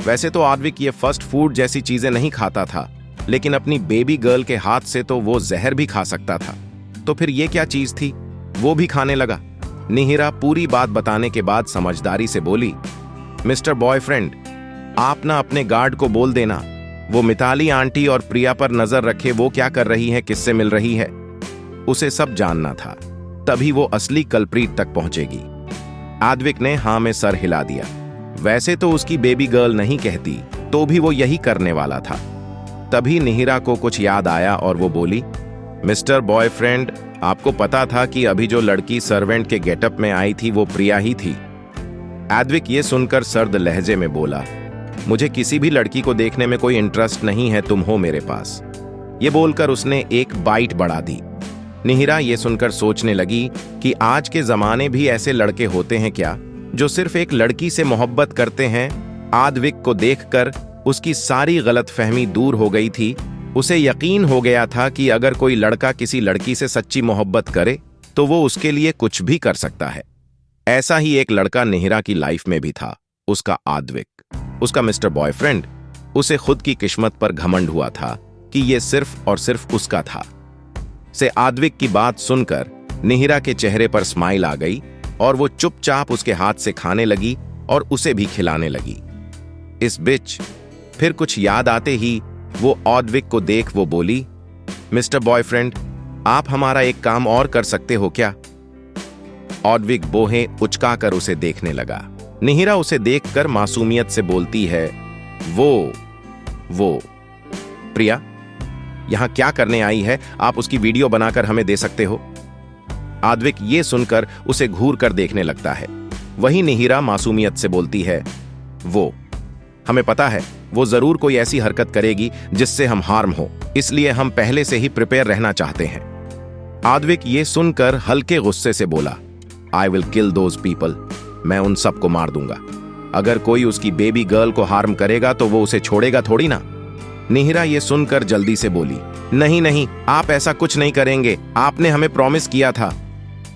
वैसे तो आद्विक ये फास्ट फूड जैसी चीजें नहीं खाता था, लेकिन अपनी बेबी गर्ल के हाथ से तो वो जहर भी खा सकता था। तो फिर ये क्या चीज थी, वो भी खाने लगा। निहिरा पूरी बात बताने के बाद समझदारी से बोली, मिस्टर बॉयफ्रेंड, आप ना अपने गार्ड को बोल देना वो मिताली आंटी और प्रिया पर नजर रखे, वो क्या कर रही है, किससे मिल रही है। उसे सब जानना था, तभी वो असली कल्प्रीट तक पहुंचेगी। आद्विक ने हाँ में सर हिला दिया। वैसे तो उसकी बेबी गर्ल नहीं कहती, तो भी वो यही करने वाला था। तभी निहिरा को कुछ याद आया और वो बोली, मिस्टर बॉयफ्रेंड, आपको पता था कि अभी जो लड़की सर्वेंट के गेटअप में आई थी वो प्रिया ही थी। आद्विक ये सुनकर सर्द लहजे में बोला, मुझे किसी भी लड़की को देखने में कोई इंटरेस्ट नहीं है, तुम हो मेरे पास। ये बोलकर उसने एक बाइट बढ़ा दी। निहिरा ये सुनकर सोचने लगी कि आज के जमाने भी ऐसे लड़के होते हैं क्या जो सिर्फ एक लड़की से मोहब्बत करते हैं। आद्विक को देखकर उसकी सारी गलतफहमी दूर हो गई थी। उसे यकीन हो गया था कि अगर कोई लड़का किसी लड़की से सच्ची मोहब्बत करे तो वो उसके लिए कुछ भी कर सकता है। ऐसा ही एक लड़का निहिरा की लाइफ में भी था, उसका आद्विक, उसका मिस्टर बॉयफ्रेंड। उसे खुद की किस्मत पर घमंड हुआ था कि ये सिर्फ और सिर्फ उसका था। से आद्विक की बात सुनकर निहिरा के चेहरे पर स्माइल आ गई और वो चुपचाप उसके हाथ से खाने लगी और उसे भी खिलाने लगी। इस बिच। फिर कुछ याद आते ही वो ऑडविक को देख वो बोली, मिस्टर बॉयफ्रेंड, आप हमारा एक काम और कर सकते हो क्या? ऑडविक बोहें उचकाकर उसे देखने लगा। निहिरा उसे देखकर मासूमियत से बोलती है, वो प्रिया यहां क्या करने आई है? आप उसकी वीडियो बनाकर हमें दे सकते हो? ऑडविक ये सुनकर उसे घूर कर देखने लगता है। वही निहिरा मासूमियत से बोलती है, वो हमें पता है वो जरूर कोई ऐसी हरकत करेगी जिससे हम हार्म हो, इसलिए हम पहले से ही प्रिपेयर रहना चाहते हैं। ऑडविक ये सुनकर हल्के गुस्से से बोला, I will kill those people. मैं उन सबको मार दूंगा। अगर कोई उसकी बेबी गर्ल को हार्म करेगा तो वो उसे छोड़ेगा थोड़ी ना। निहिरा ये सुनकर जल्दी से बोली, नहीं नहीं, आप ऐसा कुछ नहीं करेंगे, आपने हमें प्रॉमिस किया था।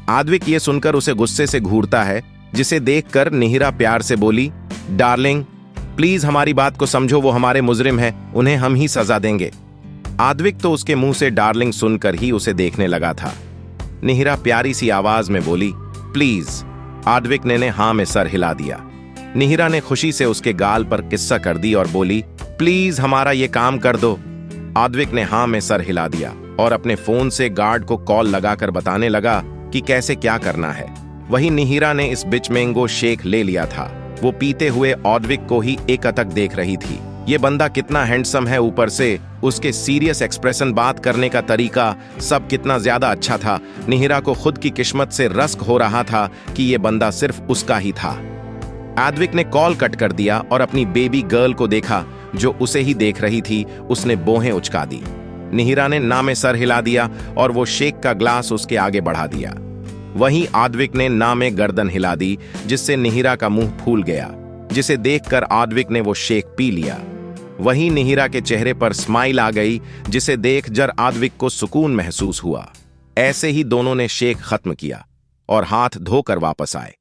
ऑडविक ये सुनकर उसे गुस्से से घूरता है, जिसे देखकर निहिरा प्यार से बोली, डार्लिंग प्लीज हमारी बात को समझो, वो हमारे मुजरिम हैं, उन्हें हम ही सजा देंगे। ऑडविक तो उसके मुंह से डार्लिंग सुनकर ही उसे देखने लगा था। निहिरा प्यारी सी आवाज में बोली, प्लीज। ऑडविक ने हाँ में सर हिला दिया। निहिरा ने खुशी से उसके गाल पर किस्सा कर दी और बोली, प्लीज हमारा ये काम कर दो। ऑडविक ने हाँ में सर हिला दिया और अपने फोन से गार्ड को कॉल लगाकर बताने लगा कि कैसे क्या करना है। वही निहिरा ने इस बिच मैंगो शेक ले लिया था। वो पीते हुए ऑडविक को ही एकटक देख रही थी। ये बंदा कितना हैंडसम है, ऊपर से उसके सीरियस एक्सप्रेशन, बात करने का तरीका, सब कितना ज्यादा अच्छा था। निहिरा को खुद की किस्मत से रस्क हो रहा था कि ये बंदा सिर्फ उसका ही था। ऑडविक ने कॉल कट कर दिया और अपनी बेबी गर्ल को देखा जो उसे ही देख रही थी। उसने बोहें उचका दी। निहिरा ने ना में सर हिला दिया और वो शेक का ग्लास उसके आगे बढ़ा दिया। वहीं ऑडविक ने ना में गर्दन हिला दी, जिससे निहिरा का मुंह फूल गया, जिसे देखकर ऑडविक ने वो शेक पी लिया। वहीं निहिरा के चेहरे पर स्माइल आ गई, जिसे देख जर ऑडविक को सुकून महसूस हुआ। ऐसे ही दोनों ने शेक खत्म किया और हाथ धोकर वापस आए।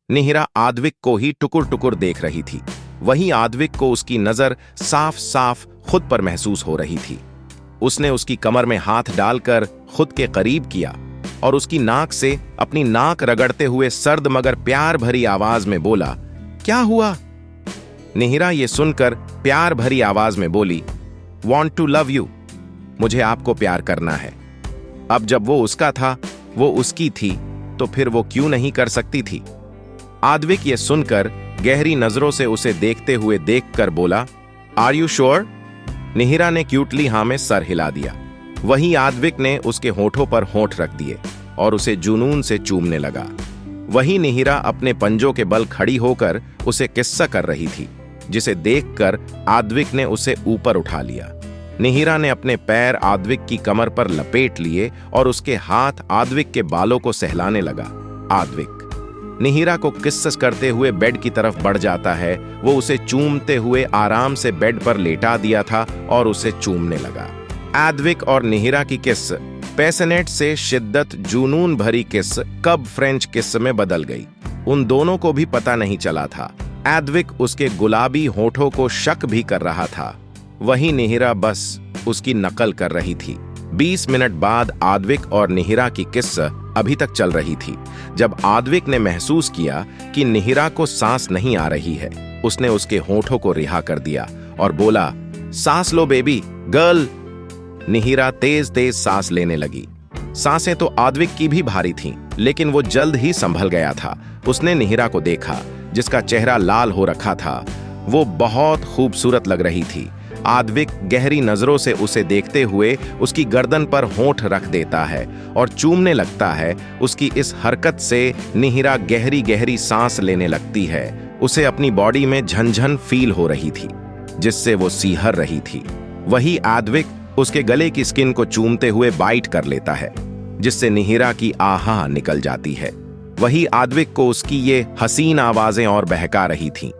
निहिरा ऑडविक को ही टुकुर टुकुर देख रही थी। वहीं ऑडविक को उसकी नजर साफ साफ खुद पर महसूस हो रही थी। उसने उसकी कमर में हाथ डालकर खुद के करीब किया और उसकी नाक से अपनी नाक रगड़ते हुए सर्द मगर प्यार भरी आवाज में बोला, क्या हुआ? निहिरा ये सुनकर प्यार भरी आवाज में बोली, वांट टू लव यू। मुझे आपको प्यार करना है। अब जब वो उसका था, वो उसकी थी, तो फिर वो क्यों नहीं कर सकती थी? ऑडविक ये सुनकर गहरी नजरों से उसे देखते हुए देखकर बोला, आर यू श्योर? निहिरा ने क्यूटली हाँ में सर हिला दिया। वहीं ऑडविक ने उसके होठों पर होंठ रख दिए और उसे जुनून से चूमने लगा। वहीं निहिरा अपने पंजों के बल खड़ी होकर उसे किस्सा कर रही थी, जिसे देखकर ऑडविक ने उसे ऊपर उठा लिया। निहिरा ने अपने पैर ऑडविक की कमर पर लपेट लिए और उसके हाथ ऑडविक के बालों को सहलाने लगा। ऑडविक निहिरा को किस्स करते हुए बेड की तरफ बढ़ जाता है। वो उसे चूमते हुए आराम से बेड पर लेटा दिया था और उसे चूमने लगा। ऑडविक और निहिरा की किस पैशनेट से शिद्दत जुनून भरी किस कब फ्रेंच किस में बदल गई, उन दोनों को भी पता नहीं चला था। ऑडविक उसके गुलाबी होठों को शक भी कर रहा था, वहीं निहिरा बस उसकी नकल कर रही थी। 20 मिनट बाद ऑडविक और निहिरा की किस अभी तक चल रही थी। जब ऑडविक ने महसूस किया कि निहिरा को सांस नहीं आ रही है, उसने उसके होठों को रिहा कर दिया और बोला, सांस लो बेबी गर्ल। निहिरा तेज तेज सांस लेने लगी। सांसें तो ऑडविक की भी भारी थीं, लेकिन वो जल्द ही संभल गया था। उसने निहिरा को देखा, जिसका चेहरा लाल हो रखा था। वो बहुत खूबसूरत लग रही थी। ऑडविक गहरी नजरों से उसे देखते हुए उसकी गर्दन पर होंठ रख देता है और चूमने लगता है। उसकी इस हरकत से निहिरा गहरी गहरी सांस लेने लगती है। उसे अपनी बॉडी में झनझन फील हो रही थी, जिससे वो सीहर रही थी। वही ऑडविक उसके गले की स्किन को चूमते हुए बाइट कर लेता है, जिससे निहिरा की आहा निकल जाती है। वही ऑडविक को उसकी ये हसीन आवाजें और बहका रही थीं।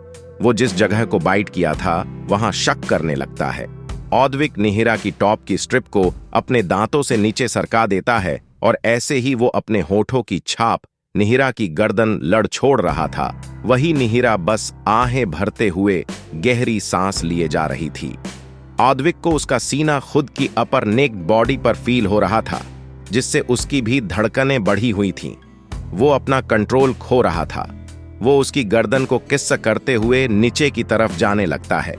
वो जिस जगह को बाइट किया था वहां शक करने लगता है। ऑडविक निहिरा की टॉप की स्ट्रिप को अपने दांतों से नीचे सरका देता है और ऐसे ही वो अपने होठों की छाप निहिरा की गर्दन लड़ छोड़ रहा था। वही निहिरा बस आहें भरते हुए गहरी सांस लिए जा रही थी। ऑडविक को उसका सीना खुद की अपर नेक्ड बॉडी पर फील हो रहा था, जिससे उसकी भी धड़कनें बढ़ी हुई थीं। वो अपना कंट्रोल खो रहा था। वो उसकी गर्दन को किस्सा करते हुए नीचे की तरफ जाने लगता है।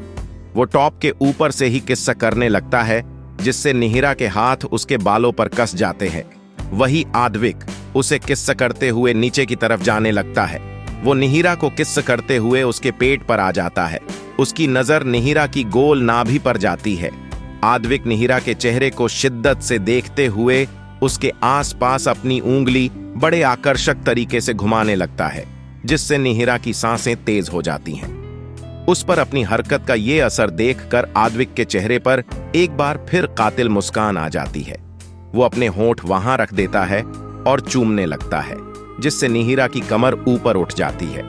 वो टॉप के ऊपर से ही किस्सा करने लगता है, जिससे निहिरा के हाथ उसके बालों पर कस जाते हैं। वही आद्विक उसे किस्सा करते हुए नीचे की तरफ जाने लगता है। वो निहिरा को किस्सा करते हुए उसके पेट पर आ जाता है। उसकी नजर निहिरा की गोल नाभि पर जाती है। आद्विक निहिरा के चेहरे को शिद्दत से देखते हुए उसके आसपास अपनी उंगली बड़े आकर्षक तरीके से घुमाने लगता है, जिससे निहिरा की सांसें तेज हो जाती हैं। उस पर अपनी हरकत का ये असर देखकर आद्विक के चेहरे पर एक बार फिर कातिल मुस्कान आ जाती है। वो अपने होंठ वहां रख देता है और चूमने लगता है, जिससे निहिरा की कमर ऊपर उठ जाती है।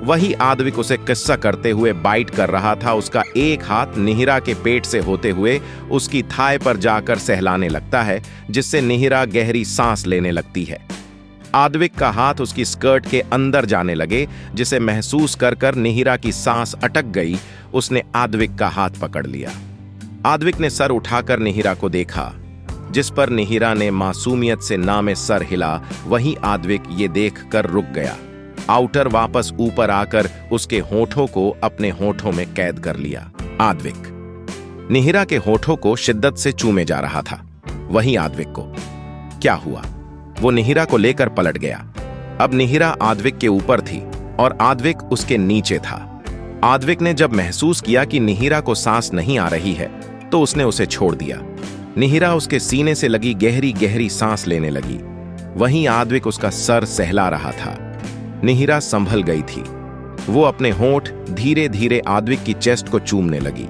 वही आद्विक उसे किस्सा करते हुए बाइट कर रहा था। उसका एक हाथ निहिरा के पेट से होते हुए उसकी थाई पर जाकर सहलाने लगता है, जिससे निहिरा गहरी सांस लेने लगती है। आद्विक का हाथ उसकी स्कर्ट के अंदर जाने लगे, जिसे महसूस कर कर निहिरा की सांस अटक गई। उसने आद्विक का हाथ पकड़ लिया। आद्विक ने सर उठाकर निहिरा को देखा, जिस पर निहिरा ने मासूमियत से ना में सर हिला। वहीं आद्विक ये देखकर रुक गया। आउटर वापस ऊपर आकर उसके होठों को अपने होठों में कैद कर लिया। आद्विक निहिरा के होठों को शिद्दत से चूमे जा रहा था। वहीं आद्विक को क्या हुआ? वो निहिरा को लेकर पलट गया। अब निहिरा आद्विक के ऊपर थी और आद्विक उसके नीचे था। आद्विक ने जब महसूस किया कि निहिरा को सांस नहीं आ रही है, तो उसने उसे छोड़ दिया। निहिरा उसके सीने से लगी गहरी गहरी सांस लेने लगी। वहीं आद्विक उसका सर सहला रहा था। निहिरा संभल गई थी। वो अपने होंठ धीरे धीरे आद्विक की चेस्ट को चूमने लगी।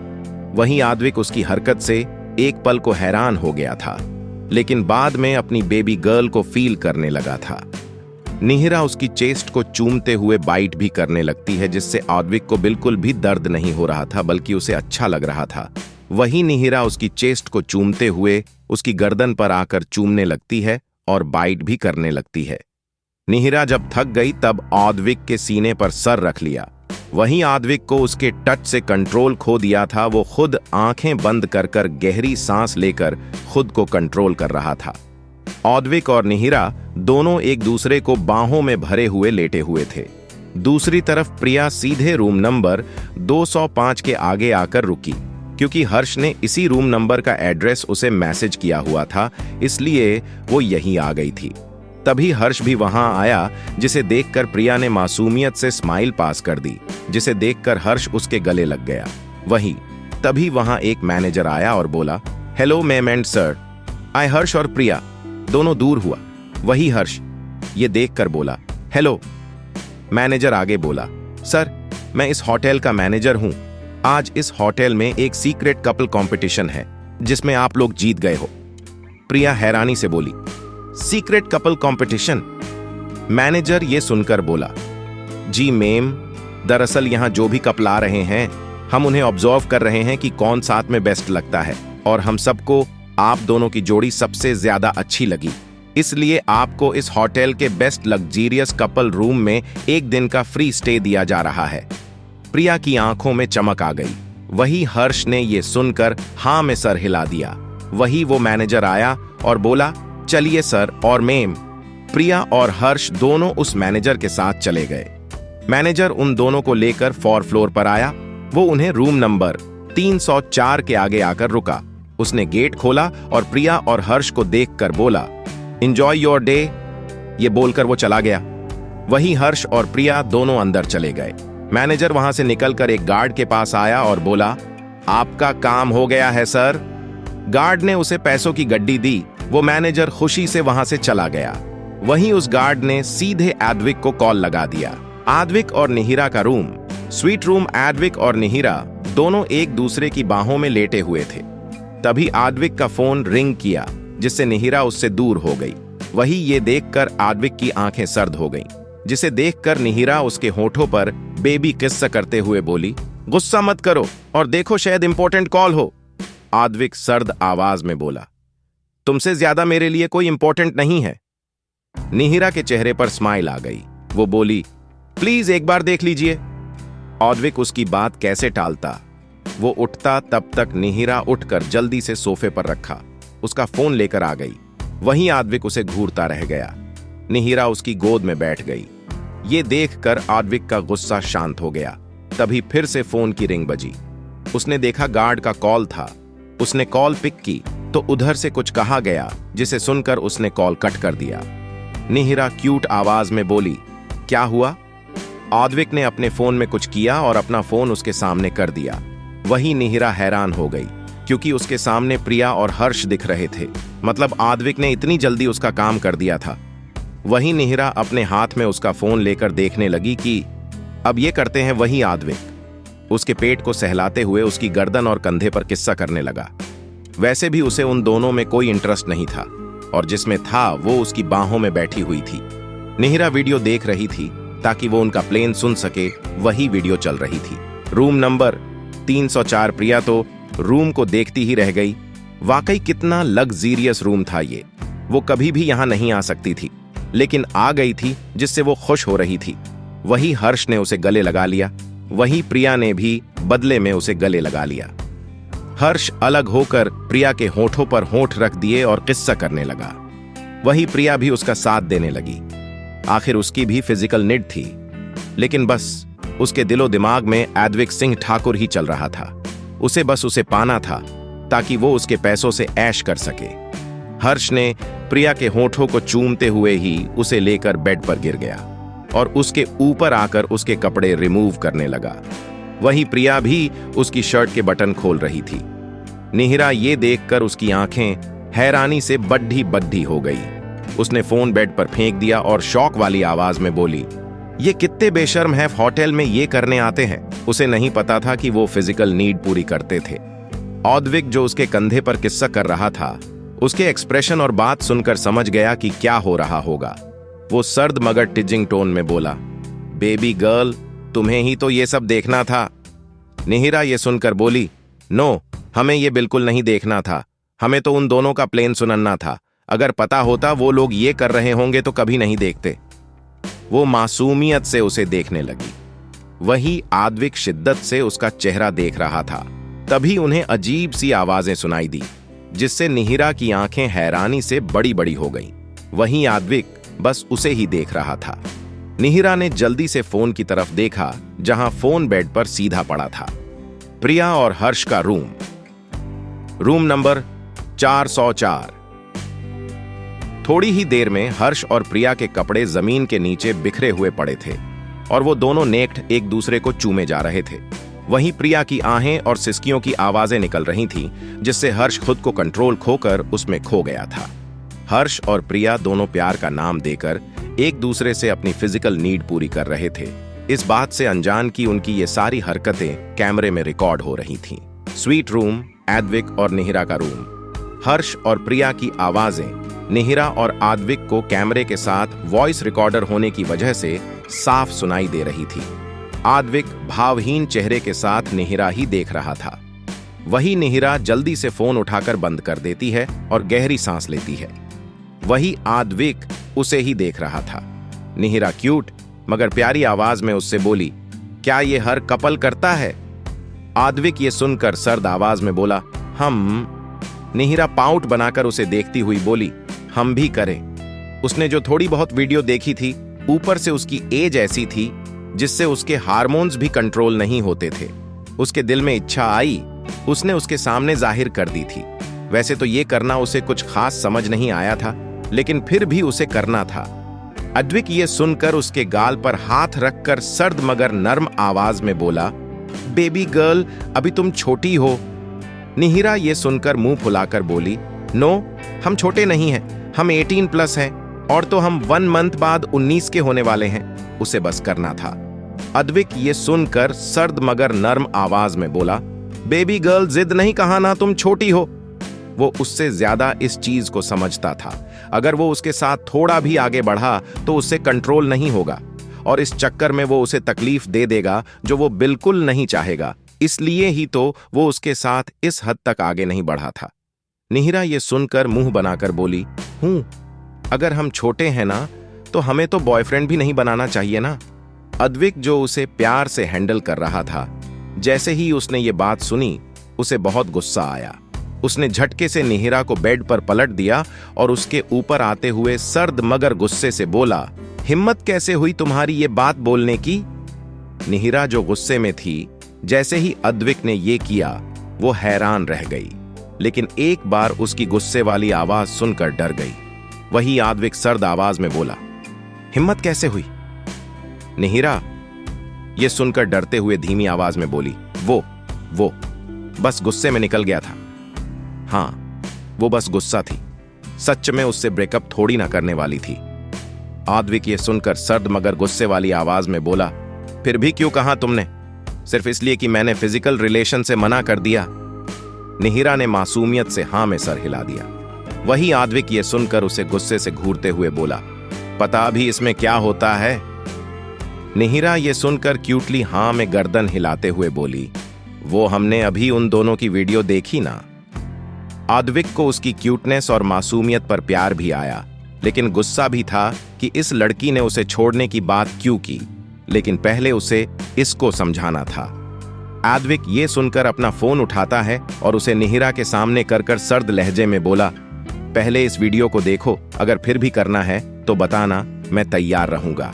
वहीं आद्विक उसकी हरकत से एक पल को हैरान हो गया था, लेकिन बाद में अपनी बेबी गर्ल को फील करने लगा था। निहिरा उसकी चेस्ट को चूमते हुए बाइट भी करने लगती है, जिससे आद्विक को बिल्कुल भी दर्द नहीं हो रहा था, बल्कि उसे अच्छा लग रहा था। वहीं निहिरा उसकी चेस्ट को चूमते हुए उसकी गर्दन पर आकर चूमने लगती है और बाइट भी करने लगती है। निहिरा जब थक गई तब आद्विक के सीने पर सर रख लिया। वहीं आद्विक को उसके टच से कंट्रोल खो दिया था। वो खुद आंखें बंद कर कर गहरी सांस लेकर खुद को कंट्रोल कर रहा था। आद्विक और निहिरा दोनों एक दूसरे को बाहों में भरे हुए लेटे हुए थे। दूसरी तरफ प्रिया सीधे रूम नंबर 205 के आगे आकर रुकी, क्योंकि हर्ष ने इसी रूम नंबर का एड्रेस उसे मैसेज किया हुआ था, इसलिए वो यहीं आ गई थी। तभी हर्ष भी वहां आया, जिसे देखकर प्रिया ने मासूमियत से स्माइल पास कर दी, जिसे देखकर हर्ष उसके गले लग गया। तभी वहां एक मैनेजर आया और बोला, हेलो मैम एंड सर। आई हर्ष और प्रिया दोनों दूर हुआ। वही हर्ष ये देखकर बोला, हेलो। मैनेजर आगे बोला, सर मैं इस होटल का मैनेजर हूं। आज इस होटल में एक सीक्रेट कपल कंपटीशन है, जिसमें आप लोग जीत गए हो। प्रिया हैरानी से बोली, सीक्रेट कपल कंपटीशन? मैनेजर ये सुनकर बोला, जी मैम, दरअसल यहां जो भी कपल आ रहे हैं, हम उन्हें ऑब्जर्व कर रहे हैं कि कौन साथ में बेस्ट लगता है, और हम सबको आप दोनों की जोड़ी सबसे ज्यादा अच्छी लगी। इसलिए आपको इस होटल के बेस्ट लग्जीरियस कपल रूम में एक दिन का फ्री स्टे दिया जा रहा है। प्रिया की आंखों में चमक आ गई। वही हर्ष ने यह सुनकर हां में सर हिला दिया। वही वो मैनेजर आया और बोला, चलिए सर और मैम। प्रिया और हर्ष दोनों उस मैनेजर के साथ चले गए। मैनेजर उन दोनों को लेकर 4th फ्लोर पर आया। वो उन्हें रूम नंबर 304 के आगे आकर रुका। उसने गेट खोला और प्रिया और हर्ष को देखकर बोला, एंजॉय योर डे। ये बोलकर वो चला गया। वही हर्ष और प्रिया दोनों अंदर चले गए। मैनेजर वहां से निकलकर एक गार्ड के पास आया और बोला, आपका काम हो गया है सर। गार्ड ने उसे पैसों की गड्डी दी। वो मैनेजर खुशी से वहां से चला गया। वहीं उस गार्ड ने सीधे आद्विक को कॉल लगा दिया। आद्विक और निहिरा का रूम, स्वीट रूम। आद्विक और निहिरा दोनों एक दूसरे की बाहों में लेटे हुए थे। तभी आद्विक का फोन रिंग किया, जिससे निहिरा उससे दूर हो गई। वही ये देखकर आद्विक की आंखें सर्द हो गईं, जिसे देखकर निहिरा उसके होठों पर बेबी किस्सा करते हुए बोली, गुस्सा मत करो और देखो, शायद इंपॉर्टेंट कॉल हो। आद्विक सर्द आवाज में बोला, तुमसे ज्यादा मेरे लिए कोई इंपॉर्टेंट नहीं है। निहिरा के चेहरे पर स्माइल आ गई। वो बोली, प्लीज एक बार देख लीजिए। आद्विक उसकी बात कैसे टालता। वो उठता तब तक निहिरा उठकर जल्दी से सोफे पर रखा, उसका फोन लेकर आ गई। वहीं आद्विक उसे घूरता रह गया। निहिरा उसकी गोद में बैठ गई। ये देखकर आद्विक का गुस्सा शांत हो गया। तभी फिर से फोन की रिंग बजी। उसने देखा गार्ड का कॉल था। उसने कॉल पिक की तो उधर से कुछ कहा गया, जिसे सुनकर उसने कॉल कट कर दिया। निहिरा क्यूट आवाज में बोली, क्या हुआ? आद्विक ने अपने फोन में कुछ किया और अपना फोन उसके सामने कर दिया। वही निहिरा हैरान हो गई, क्योंकि उसके सामने प्रिया और हर्ष दिख रहे थे। मतलब आद्विक ने इतनी जल्दी उसका काम कर दिया था। वही निहिरा अपने हाथ में उसका फोन लेकर देखने लगी कि अब ये करते हैं वही आद्विक। उसके पेट को सहलाते हुए उसकी गर्दन और कंधे पर किस्सा करने लगा। वैसे भी उसे उन दोनों में कोई इंटरेस्ट नहीं था, और जिसमें था वो उसकी बाहों में बैठी हुई थी। निहिरा वीडियो देख रही थी ताकि वो उनका प्लेन सुन सके। वही वीडियो चल रही थी। Room number 304। प्रिया तो रूम को देखती ही रह गई। वाकई कितना लग्जरियस रूम था ये। वो कभी भी यहां नहीं आ सकती थी, लेकिन आ गई थी, जिससे वो खुश हो रही थी। वही हर्ष ने उसे गले लगा लिया। वही प्रिया ने भी बदले में उसे गले लगा लिया। हर्ष अलग होकर प्रिया के होठों पर होठ रख दिए और किस्सा करने लगा। वही प्रिया भी उसका साथ देने लगी। आखिर उसकी भी फिजिकल नीड थी, लेकिन बस उसके दिलो दिमाग में आद्विक सिंह ठाकुर ही चल रहा था। उसे बस उसे पाना था ताकि वो उसके पैसों से ऐश कर सके। हर्ष ने प्रिया के होठों को चूमते हुए ही उसे लेकर बेड पर गिर गया और उसके ऊपर आकर उसके कपड़े रिमूव करने लगा। वही प्रिया भी उसकी शर्ट के बटन खोल रही थी। निहिरा ये देखकर उसकी आंखें हैरानी से बड्ढी बड्ढी हो गई। उसने फोन बेड पर फेंक दिया और शौक वाली आवाज में बोली, ये कितने बेशर्म है, होटल में ये करने आते हैं। उसे नहीं पता था कि वो फिजिकल नीड पूरी करते थे। आद्विक जो उसके कंधे पर किस्सा कर रहा था, उसके एक्सप्रेशन और बात सुनकर समझ गया कि क्या हो रहा होगा। वो सर्द मगर टिजिंग टोन में बोला, बेबी गर्ल, तुम्हें ही तो ये सब देखना था। निहिरा ये सुनकर बोली, नो, हमें ये बिल्कुल नहीं देखना था। हमें तो उन दोनों का प्लेन सुनना था। अगर पता होता वो लोग ये कर रहे होंगे तो कभी नहीं देखते। वो मासूमियत से उसे देखने लगी। वही आद्विक शिद्दत से उसका चेहरा देख रहा था। तभी उन्हें अजीब सी आवाजें सुनाई दी, जिससे निहिरा की आंखें हैरानी से बड़ी बड़ी हो गईं। वहीं आद्विक बस उसे ही देख रहा था। निहिरा ने जल्दी से फोन की तरफ देखा, जहां फोन बेड पर सीधा पड़ा था। प्रिया और हर्ष का रूम नंबर 404। थोड़ी ही देर में हर्ष और प्रिया के कपड़े जमीन के नीचे बिखरे हुए पड़े थे और वो दोनों नेक्ड एक दूसरे को चूमे जा रहे थे। वहीं प्रिया की आहें और सिसकियों की आवाजें निकल रही थीं, जिससे हर्ष खुद को कंट्रोल खोकर उसमें खो गया था। हर्ष और प्रिया दोनों प्यार का नाम देकर एक दूसरे से अपनी फिजिकल नीड पूरी कर रहे थे, इस बात से अनजान की उनकी ये सारी हरकतें कैमरे में रिकॉर्ड हो रही थीं। स्वीट रूम, आद्विक और निहिरा का रूम। हर्ष और प्रिया की आवाजें निहिरा और आद्विक को कैमरे के साथ वॉइस रिकॉर्डर होने की वजह से साफ सुनाई दे रही थी। आद्विक भावहीन चेहरे के साथ निहिरा ही देख रहा था। वही निहिरा जल्दी से फोन उठाकर बंद कर देती है और गहरी सांस लेती है। वही आद्विक उसे ही देख रहा था। निहिरा क्यूट मगर प्यारी आवाज में उससे बोली, क्या ये हर कपल करता है? आद्विक ये सुनकर सर्द आवाज में बोला, हम। निहिरा पाउट बनाकर उसे देखती हुई बोली, हम भी करें। उसने जो थोड़ी बहुत वीडियो देखी थी, ऊपर से उसकी एज ऐसी थी जिससे उसके हार्मोन्स भी कंट्रोल नहीं होते थे। उसके दिल में इच्छा आई, उसने उसके सामने जाहिर कर दी थी। वैसे तो ये करना उसे कुछ खास समझ नहीं आया था, लेकिन फिर भी उसे करना था। आद्विक ये सुनकर उसके गाल पर हाथ रखकर सर्द मगर नर्म आवाज में बोला, बेबी गर्ल, अभी तुम छोटी हो। निहिरा ये सुनकर मुंह फुलाकर बोली, नो, हम छोटे नहीं हैं, हम 18+ हैं, और तो हम 1 मंथ बाद 19 के होने वाले हैं। उसे बस करना था। आद्विक ये सुनकर सर्द मगर नर्म आवाज में बोला, बेबी गर्ल, जिद नहीं, कहा ना तुम छोटी हो। वो उससे ज्यादा इस चीज को समझता था। अगर वो उसके साथ थोड़ा भी आगे बढ़ा तो उससे कंट्रोल नहीं होगा, और इस चक्कर में वो उसे तकलीफ दे देगा जो वो बिल्कुल नहीं चाहेगा। इसलिए ही तो वो उसके साथ इस हद तक आगे नहीं बढ़ा था। निहिरा ये सुनकर मुंह बनाकर बोली, अगर हम छोटे हैं ना, तो हमें तो बॉयफ्रेंड भी नहीं बनाना चाहिए ना। आद्विक जो उसे प्यार से हैंडल कर रहा था, जैसे ही उसने ये बात सुनी, उसे बहुत गुस्सा आया। उसने झटके से निहिरा को बेड पर पलट दिया और उसके ऊपर आते हुए सर्द मगर गुस्से से बोला, हिम्मत कैसे हुई तुम्हारी ये बात बोलने की? निहिरा जो गुस्से में थी, जैसे ही अद्विक ने ये किया वो हैरान रह गई, लेकिन एक बार उसकी गुस्से वाली आवाज सुनकर डर गई। वही अद्विक सर्द आवाज में बोला, हिम्मत कैसे हुई? निहिरा ये सुनकर डरते हुए धीमी आवाज में बोली, वो बस गुस्से में निकल गया था। हाँ, वो बस गुस्सा थी, सच में उससे ब्रेकअप थोड़ी ना करने वाली थी। अद्विक ये सुनकर सर्द मगर गुस्से वाली आवाज में बोला, फिर भी क्यों कहा तुमने? सिर्फ इसलिए कि मैंने फिजिकल रिलेशन से मना कर दिया? निहिरा ने मासूमियत से हां में सर हिला दिया। वही अद्विक ये सुनकर उसे गुस्से से घूरते हुए बोला, पता भी इसमें क्या होता है? निहिरा ये सुनकर क्यूटली हां में गर्दन हिलाते हुए बोली, वो हमने अभी उन दोनों की वीडियो देखी ना। अद्विक को उसकी क्यूटनेस और मासूमियत पर प्यार भी आया, लेकिन गुस्सा भी था कि इस लड़की ने उसे छोड़ने की बात क्यों की, लेकिन पहले उसे इसको समझाना था। अद्विक ये सुनकर अपना फोन उठाता है और उसे निहिरा के सामने कर सर्द लहजे में बोला, पहले इस वीडियो को देखो, अगर फिर भी करना है तो बताना, मैं तैयार रहूंगा।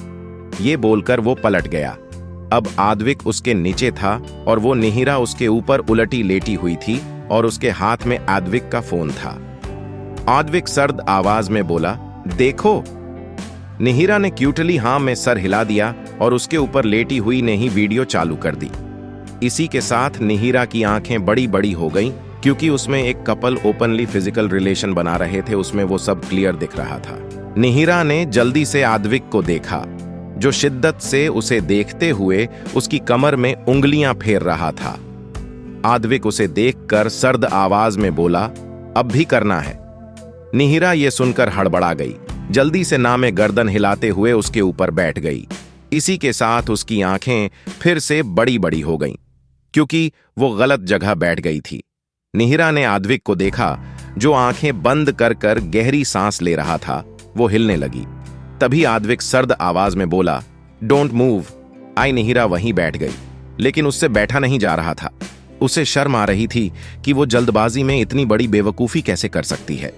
ये बोलकर वो पलट गया। अब अद्विक उसके नीचे था और वो निहिरा उसके ऊपर उलटी लेटी हुई थी और उसके हाथ में अद्विक का फोन था। अद्विक सर्द आवाज में बोला, देखो। निहिरा ने क्यूटली हां में सर हिला दिया और उसके ऊपर लेटी हुई ने ही वीडियो चालू कर दी। इसी के साथ निहिरा की आंखें बड़ी बड़ी हो गईं, क्योंकि उसमें एक कपल ओपनली फिजिकल रिलेशन बना रहे थे, उसमें वो सब क्लियर दिख रहा था। निहिरा ने जल्दी से अद्विक को देखा, जो शिद्दत से उसे देखते हुए उसकी कमर में उंगलियां फेर रहा था। अद्विक उसे देखकर सर्द आवाज में बोला, अब भी करना है? निहिरा ये सुनकर हड़बड़ा गई, जल्दी से ना में गर्दन हिलाते हुए उसके ऊपर बैठ गई। इसी के साथ उसकी आंखें फिर से बड़ी बड़ी हो गईं, क्योंकि वो गलत जगह बैठ गई थी। निहिरा ने अद्विक को देखा, जो आंखें बंद कर कर गहरी सांस ले रहा था। वो हिलने लगी। तभी अद्विक सर्द आवाज में बोला, डोंट मूव। निहिरा वहीं बैठ गई, लेकिन उससे बैठा नहीं जा रहा था। उसे शर्म आ रही थी कि वो जल्दबाजी में इतनी बड़ी बेवकूफी कैसे कर सकती है।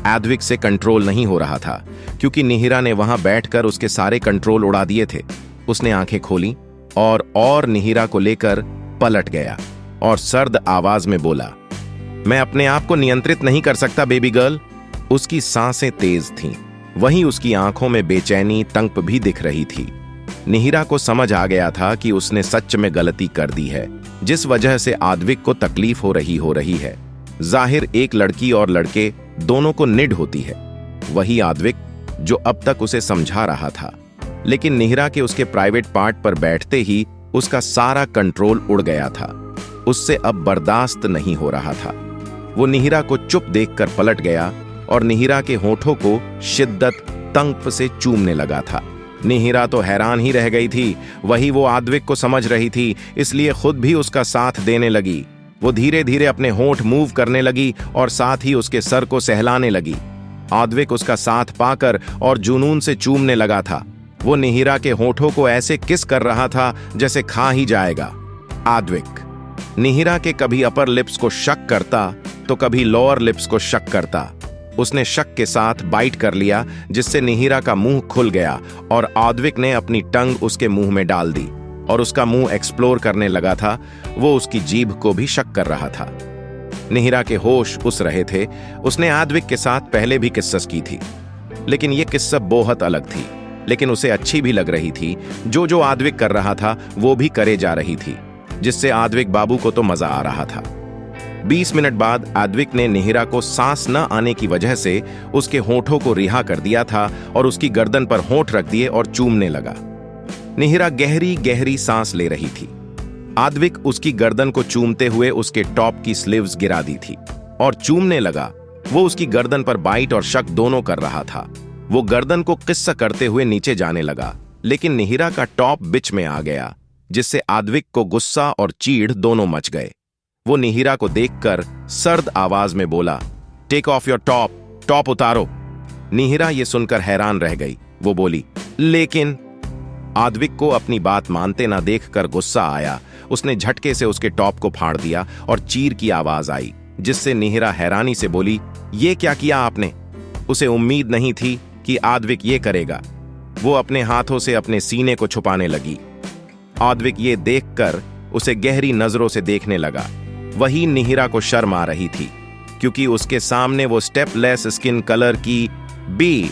अद्विक से कंट्रोल नहीं हो रहा था, क्योंकि निहिरा ने वहां बैठकर उसके सारे कंट्रोल उड़ा दिए थे। उसने आंखें खोली और निहिरा को लेकर पलट गया और सर्द आवाज में बोला, मैं अपने आप को नियंत्रित नहीं कर सकता बेबी गर्ल। उसकी सांसें तेज थीं, वहीं उसकी आंखों में बेचैनी तंप भी दिख रही थी। निहिरा को समझ आ गया था कि उसने सच में गलती कर दी है, जिस वजह से अद्विक को तकलीफ हो रही है। जाहिर एक लड़की और लड़के दोनों को निड होती है। वही अद्विक जो अब तक उसे समझा रहा था, लेकिन निहिरा के उसके प्राइवेट पार्ट पर बैठते ही उसका सारा कंट्रोल उड़ गया था। उससे अब बर्दाश्त नहीं हो रहा था। वो निहिरा को चुप देखकर पलट गया और निहिरा के होठों को शिद्दत तंप से चूमने लगा था। निहिरा तो हैरान ही रह गई थी। वही वो अद्विक को समझ रही थी, इसलिए खुद भी उसका साथ देने लगी। वो धीरे धीरे अपने होंठ मूव करने लगी और साथ ही उसके सर को सहलाने लगी। अद्विक उसका साथ पाकर और जुनून से चूमने लगा था। वो निहिरा के होठों को ऐसे किस कर रहा था जैसे खा ही जाएगा। अद्विक निहिरा के कभी अपर लिप्स को शक करता तो कभी लोअर लिप्स को शक करता। उसने शक के साथ बाइट कर लिया, जिससे निहिरा का मुंह खुल गया और अद्विक ने अपनी टंग उसके मुंह में डाल दी और उसका मुंह एक्सप्लोर करने लगा था। वो उसकी जीभ को भी शक कर रहा था। निहिरा के होश उस रहे थे। उसने अद्विक के साथ पहले भी किस्सस की थी, लेकिन ये किस्सा बहुत अलग थी, लेकिन उसे अच्छी भी लग रही थी। जो अद्विक कर रहा था वो भी करे जा रही थी, जिससे अद्विक बाबू को तो मजा आ रहा था। 20 मिनट बाद अद्विक ने निहिरा को सांस न आने की वजह से उसके होठों को रिहा कर दिया था और उसकी गर्दन पर होंठ रख दिए और चूमने लगा। निहिरा गहरी गहरी सांस ले रही थी। अद्विक उसकी गर्दन को चूमते हुए उसके टॉप की स्लीव्स गिरा दी थी और चूमने लगा। वो उसकी गर्दन पर बाइट और शक दोनों कर रहा था। वो गर्दन को किस्सा करते हुए नीचे जाने लगा, लेकिन निहिरा का टॉप बिच में आ गया, जिससे अद्विक को गुस्सा और चीड़ दोनों मच गए। वो निहिरा को देखकर सर्द आवाज में बोला, टेक ऑफ योर टॉप उतारो। निहिरा ये सुनकर हैरान रह गई। वो बोली, लेकिन अद्विक को अपनी बात मानते ना देखकर गुस्सा आया। उसने झटके से उसके टॉप को फाड़ दिया और चीर की आवाज आई, जिससे निहिरा हैरानी से बोली, ये क्या किया आपने? उसे उम्मीद नहीं थी कि अद्विक ये करेगा। वो अपने हाथों से अपने सीने को छुपाने लगी। आद्विक ये देखकर उसे गहरी नजरों से देखने लगा। वही निहिरा को शर्म आ रही थी, क्योंकि उसके सामने वो स्टेपलेस स्किन कलर की बी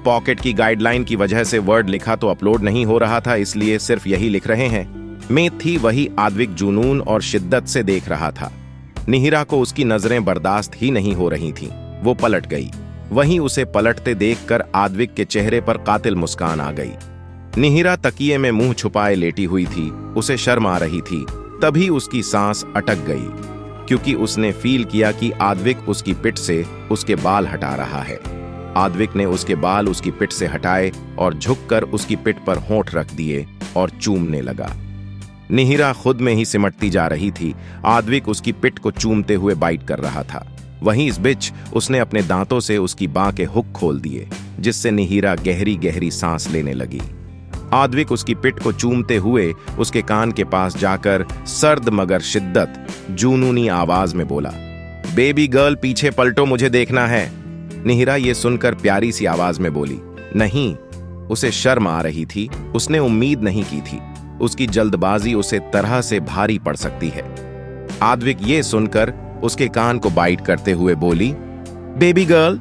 पॉकेट की गाइडलाइन की वजह से वर्ड लिखा तो अपलोड नहीं हो रहा था, इसलिए सिर्फ यही लिख रहे हैं में थी। वही आद्विक जुनून और शिद्दत से देख रहा था। निहिरा को उसकी नजरें बर्दाश्त ही नहीं हो रही थीं। वो पलट गई। वहीं उसे पलटते देखकर आद्विक के चेहरे पर कातिल मुस्कान आ गई। निहिरा तकिए में मुंह छुपाए लेटी हुई थी। उसे शर्म आ रही थी। तभी उसकी सांस अटक गई, क्योंकि उसने फील किया कि आद्विक उसकी पिठ से उसके बाल हटा रहा है। आद्विक ने उसके बाल उसकी पिठ से हटाए और झुककर उसकी पिठ पर होंठ रख दिए और चूमने लगा। निहिरा खुद में ही सिमटती जा रही थी। आद्विक उसकी पिठ को चूमते हुए बाइट कर रहा था। वहीं इस बीच उसने अपने दांतों से उसकी बांह के हुक खोल दिए, जिससे निहिरा गहरी गहरी सांस लेने लगी। आद्विक उसकी पिठ को चूमते हुए उसके कान के पास जाकर सर्द मगर शिद्दत जुनूनी आवाज में बोला, बेबी गर्ल पीछे पलटो, मुझे देखना है। निहिरा ये सुनकर प्यारी सी आवाज में बोली, नहीं। उसे शर्म आ रही थी। उसने उम्मीद नहीं की थी। उसकी जल्दबाजी उसे तरह से भारी पड़ सकती है। आद्विक ये सुनकर उसके कान को बाइट करते हुए बोली, baby girl,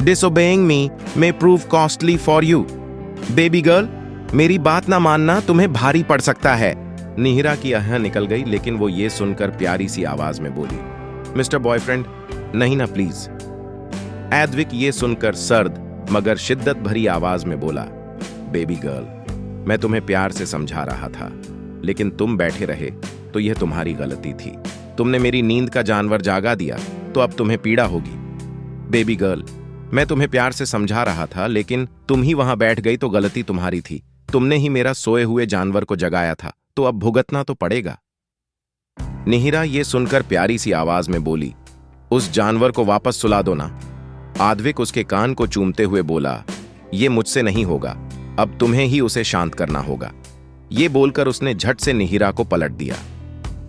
disobeying me may prove costly for you. Baby girl, मेरी बात ना मानना तुम्हें भारी पड़ सकता है। निहिरा की आह निकल गई, लेकिन वो ये सुनकर प्यारी सी आवाज में बोली, मिस्टर बॉयफ्रेंड, नहीं ना प्लीज। आद्विक ये सुनकर सर्द मगर शिद्दत भरी आवाज में बोला, बेबी गर्ल, मैं तुम्हें प्यार से समझा रहा था, लेकिन तुम बैठे रहे तो यह तुम्हारी गलती थी। तुमने मेरी नींद का जानवर जागा दिया, तो अब तुम्हें पीड़ा होगी। बेबी गर्ल, मैं तुम्हें प्यार से समझा रहा था, लेकिन तुम ही वहां बैठ गई तो गलती तुम्हारी थी। तुमने ही मेरा सोए हुए जानवर को जगाया था, तो अब भुगतना तो पड़ेगा। निहिरा ये सुनकर प्यारी सी आवाज में बोली, उस जानवर को वापस सुला दो ना। आद्विक उसके कान को चूमते हुए बोला, ये मुझसे नहीं होगा, अब तुम्हें ही उसे शांत करना होगा। ये बोलकर उसने झट से निहिरा को पलट दिया।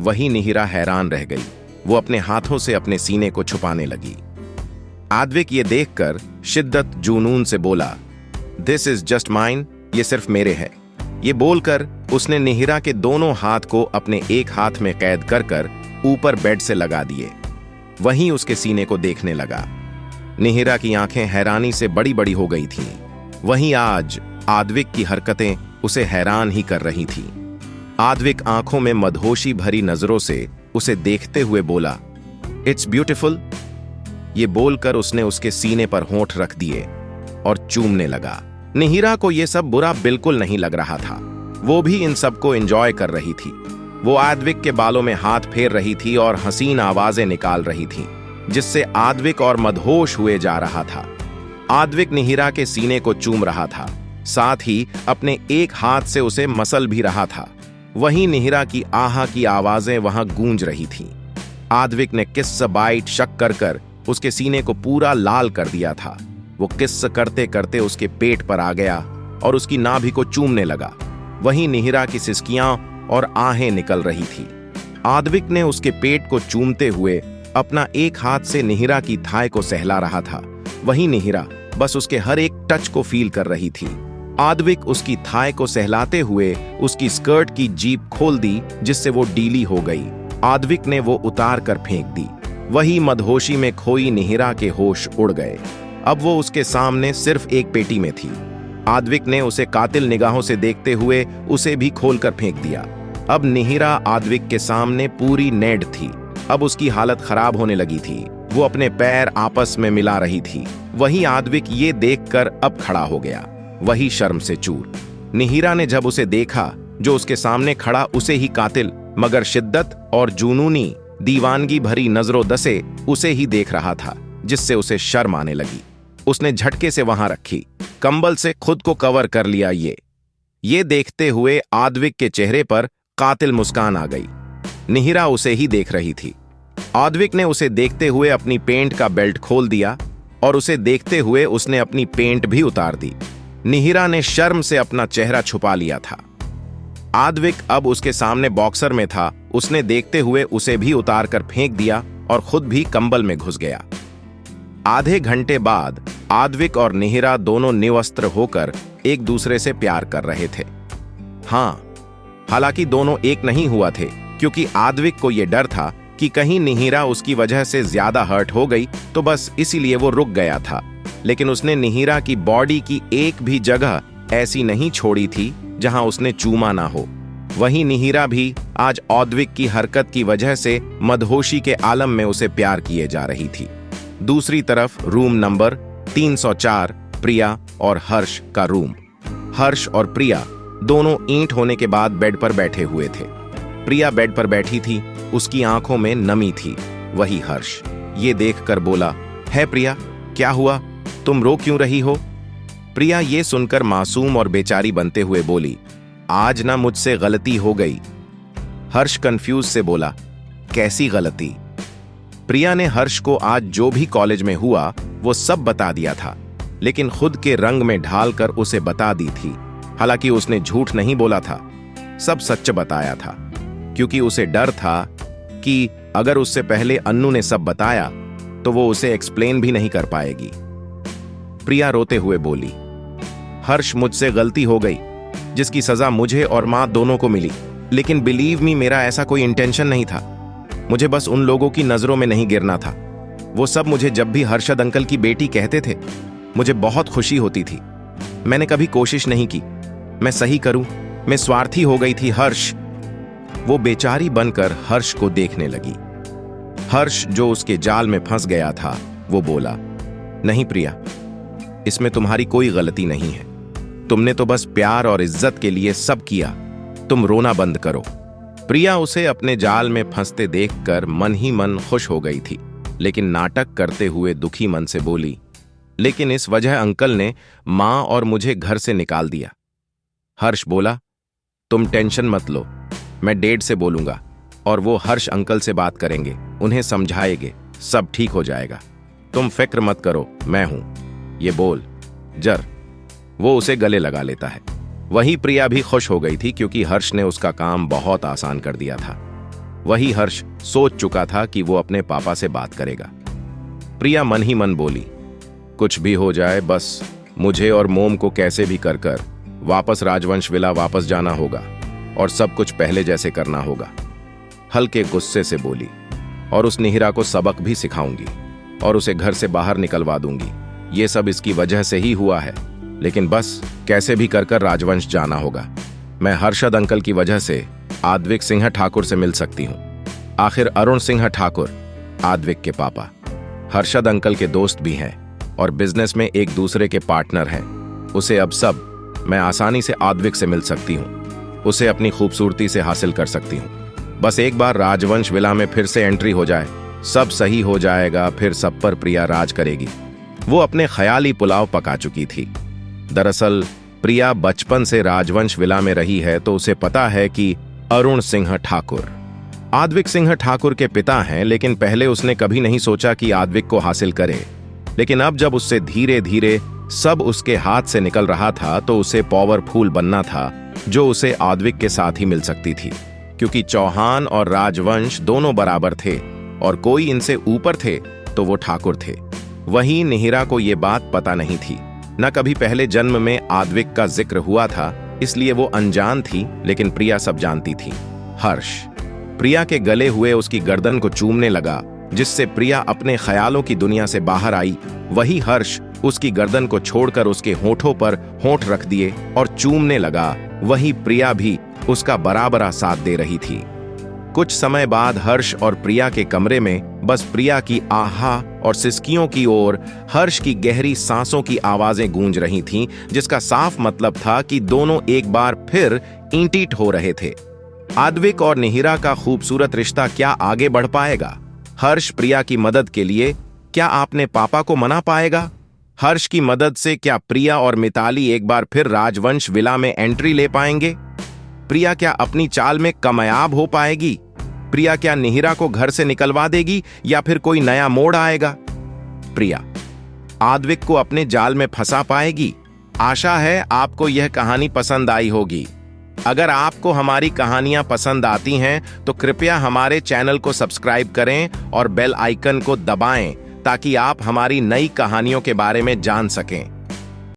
वही निहिरा हैरान रह गई। वो अपने हाथों से अपने सीने को छुपाने लगी। आद्विक ये देखकर शिद्दत जुनून से बोला, दिस इज जस्ट माइन, ये सिर्फ मेरे है। ये बोलकर उसने निहिरा के दोनों हाथ को अपने एक हाथ में कैद कर ऊपर बेड से लगा दिए। वहीं उसके सीने को देखने लगा। निहिरा की आंखें हैरानी से बड़ी बड़ी हो गई थीं। वहीं आज आद्विक की हरकतें उसे हैरान ही कर रही थीं। आद्विक आंखों में मदहोशी भरी नजरों से उसे देखते हुए बोला, इट्स ब्यूटिफुल। ये बोलकर उसने उसके सीने पर होंठ रख दिए और चूमने लगा। निहिरा को यह सब बुरा बिल्कुल नहीं लग रहा था। वो भी इन सबको एंजॉय कर रही थी। वो आद्विक के बालों में हाथ फेर रही थी और हसीन आवाजें निकाल रही थी, जिससे आद्विक और मदहोश हुए जा रहा था। आद्विक निहिरा के सीने को चूम रहा था, साथ ही अपने एक हाथ से उसे मसल भी रहा था। वहीं निहिरा की आहा की आवाजें वहां गूंज रही थीं। आद्विक ने किस्स बाइट शक कर उसके सीने को पूरा लाल कर दिया था। वो किस्स करते करते उसके पेट पर आ गया और उसकी नाभि को चूमने लगा। वहीं निहिरा की सिसकियां और आहें निकल रही थी। आद्विक ने उसके पेट को चूमते हुए अपना एक हाथ से निहिरा की थाई को सहला रहा था। वहीं निहिरा बस उसके हर एक टच को फील कर रही थी। आद्विक उसकी थाई को सहलाते हुए उसकी स्कर्ट की जीप खोल दी, जिससे वो डीली हो गई। आद्विक ने वो उतार कर फेंक दी। वही मदहोशी में खोई निहिरा के होश उड़ गए। अब वो उसके सामने सिर्फ एक पेटी में थी। आद्विक ने उसे कातिल निगाहों से देखते हुए उसे भी खोलकर फेंक दिया। अब निहिरा आद्विक के सामने पूरी नेड थी। अब उसकी हालत खराब होने लगी थी। वो अपने पैर आपस में मिला रही थी। वही आद्विक ये देखकर अब खड़ा हो गया, वही शर्म से चूर। निहिरा ने जब उसे देखा, जो उसके सामने खड़ा उसे ही कातिल मगर शिद्दत और जुनूनी दीवानगी भरी नजरों दसे उसे ही देख रहा था, जिससे उसे शर्म आने लगी। उसने झटके से वहां रखी कंबल से खुद को कवर कर लिया। ये देखते हुए आद्विक के चेहरे पर कातिल मुस्कान आ गई। निहिरा उसे ही देख रही थी। आद्विक ने उसे देखते हुए अपनी पेंट का बेल्ट खोल दिया और उसे देखते हुए उसने अपनी पेंट भी उतार दी। निहिरा ने शर्म से अपना चेहरा छुपा लिया था। आद्विक अब उसके सामने बॉक्सर में था। उसने देखते हुए उसे भी उतार कर फेंक दिया और खुद भी कंबल में घुस गया। आधे घंटे बाद आद्विक और निहिरा दोनों निवस्त्र होकर एक दूसरे से प्यार कर रहे थे। हाँ, हालांकि दोनों एक नहीं हुआ थे, क्योंकि आद्विक को यह डर था कि कहीं निहिरा उसकी वजह से ज्यादा हर्ट हो गई, तो बस इसीलिए वो रुक गया था। लेकिन उसने निहिरा की बॉडी की एक भी जगह ऐसी नहीं छोड़ी थी जहां उसने चूमा ना हो। वहीं निहिरा भी आज आद्विक की हरकत की वजह से मदहोशी के आलम में उसे प्यार किए जा रही थी। दूसरी तरफ रूम नंबर 304 प्रिया और हर्ष का रूम। हर्ष और प्रिया दोनों ईंट होने के बाद बेड पर बैठे हुए थे। प्रिया बेड पर बैठी थी, उसकी आंखों में नमी थी। वही हर्ष ये देखकर बोला, है प्रिया, क्या हुआ, तुम रो क्यों रही हो? प्रिया ये सुनकर मासूम और बेचारी बनते हुए बोली, आज ना मुझसे गलती हो गई। हर्ष कंफ्यूज से बोला, कैसी गलती? प्रिया ने हर्ष को आज जो भी कॉलेज में हुआ वो सब बता दिया था, लेकिन खुद के रंग में ढालकर उसे बता दी थी। हालांकि उसने झूठ नहीं बोला था, सब सच बताया था, क्योंकि उसे डर था कि अगर उससे पहले अन्नू ने सब बताया तो वो उसे एक्सप्लेन भी नहीं कर पाएगी। प्रिया रोते हुए बोली, हर्ष, मुझसे गलती हो गई, जिसकी सजा मुझे और मां दोनों को मिली। लेकिन बिलीव मी, मेरा ऐसा कोई इंटेंशन नहीं था। मुझे बस उन लोगों की नजरों में नहीं गिरना था। वो सब मुझे जब भी हर्षद अंकल की बेटी कहते थे, मुझे बहुत खुशी होती थी। मैंने कभी कोशिश नहीं की मैं सही करूं, मैं स्वार्थी हो गई थी। हर्ष, वो बेचारी बनकर हर्ष को देखने लगी। हर्ष जो उसके जाल में फंस गया था, वो बोला, नहीं प्रिया, इसमें तुम्हारी कोई गलती नहीं है। तुमने तो बस प्यार और इज्जत के लिए सब किया। तुम रोना बंद करो। प्रिया उसे अपने जाल में फंसते देखकर मन ही मन खुश हो गई थी, लेकिन नाटक करते हुए दुखी मन से बोली, लेकिन इस वजह अंकल ने मां और मुझे घर से निकाल दिया। हर्ष बोला, तुम टेंशन मत लो, मैं डैड से बोलूंगा और वो हर्ष अंकल से बात करेंगे, उन्हें समझाएंगे, सब ठीक हो जाएगा। तुम फिक्र मत करो, मैं हूं, ये बोल जर। वो उसे गले लगा लेता है। वही प्रिया भी खुश हो गई थी, क्योंकि हर्ष ने उसका काम बहुत आसान कर दिया था। वही हर्ष सोच चुका था कि वो अपने पापा से बात करेगा। प्रिया मन ही मन बोली, कुछ भी हो जाए, बस मुझे और मोम को कैसे भी कर कर वापस राजवंश विला वापस जाना होगा और सब कुछ पहले जैसे करना होगा। हल्के गुस्से से बोली, और उस निहिरा को सबक भी सिखाऊंगी और उसे घर से बाहर निकलवा दूंगी। ये सब इसकी वजह से ही हुआ है, लेकिन बस कैसे भी कर कर राजवंश जाना होगा। मैं हर्षद अंकल की वजह से आद्विक सिंह ठाकुर से मिल सकती हूँ। आखिर अरुण सिंह ठाकुर आद्विक के पापा हर्षद अंकल के दोस्त भी हैं और बिजनेस में एक दूसरे के पार्टनर हैं। उसे अब सब मैं आसानी से आद्विक से मिल सकती हूँ, उसे अपनी खूबसूरती से हासिल कर सकती हूँ। बस एक बार राजवंश विला में फिर से एंट्री हो जाए, सब सही हो जाएगा, फिर सब पर प्रिया राज करेगी। वो अपने ख्याली पुलाव पका चुकी थी। दरअसल प्रिया बचपन से राजवंश विला में रही है, तो उसे पता है कि अरुण सिंह ठाकुर आद्विक सिंह ठाकुर के पिता हैं, लेकिन पहले उसने कभी नहीं सोचा कि आद्विक को हासिल करे। लेकिन अब जब उससे धीरे धीरे सब उसके हाथ से निकल रहा था, तो उसे पावरफुल बनना था, जो उसे आद्विक के साथ ही मिल सकती थी, क्योंकि चौहान और राजवंश दोनों बराबर थे और कोई इनसे ऊपर थे तो वो ठाकुर थे। वहीं निहिरा को ये बात पता नहीं थी, न कभी पहले जन्म में आद्विक का जिक्र हुआ था, इसलिए वो अनजान थी। लेकिन प्रिया सब जानती थी। हर्ष प्रिया के गले हुए उसकी गर्दन को चूमने लगा, जिससे प्रिया अपने ख्यालों की दुनिया से बाहर आई। वही हर्ष उसकी गर्दन को छोड़कर उसके होठों पर होठ रख दिए और चूमने लगा। वही प्रिया भी उसका बराबरा साथ दे रही थी। कुछ समय बाद हर्ष और प्रिया के कमरे में बस प्रिया की आहा और सिसकियों की ओर हर्ष की गहरी सांसों की आवाजें गूंज रही थीं, जिसका साफ मतलब था कि दोनों एक बार फिर ईंटीट हो रहे थे। आद्विक और निहिरा का खूबसूरत रिश्ता क्या आगे बढ़ पाएगा? हर्ष प्रिया की मदद के लिए क्या आपने पापा को मना पाएगा? हर्ष की मदद से क्या प्रिया और मिताली एक बार फिर राजवंश विला में एंट्री ले पाएंगे? प्रिया क्या अपनी चाल में कामयाब हो पाएगी? प्रिया क्या निहिरा को घर से निकलवा देगी या फिर कोई नया मोड़ आएगा? प्रिया आद्विक को अपने जाल में फंसा पाएगी? आशा है आपको यह कहानी पसंद आई होगी। अगर आपको हमारी कहानियां पसंद आती हैं तो कृपया हमारे चैनल को सब्सक्राइब करें और बेल आइकन को दबाएं, ताकि आप हमारी नई कहानियों के बारे में जान सकें।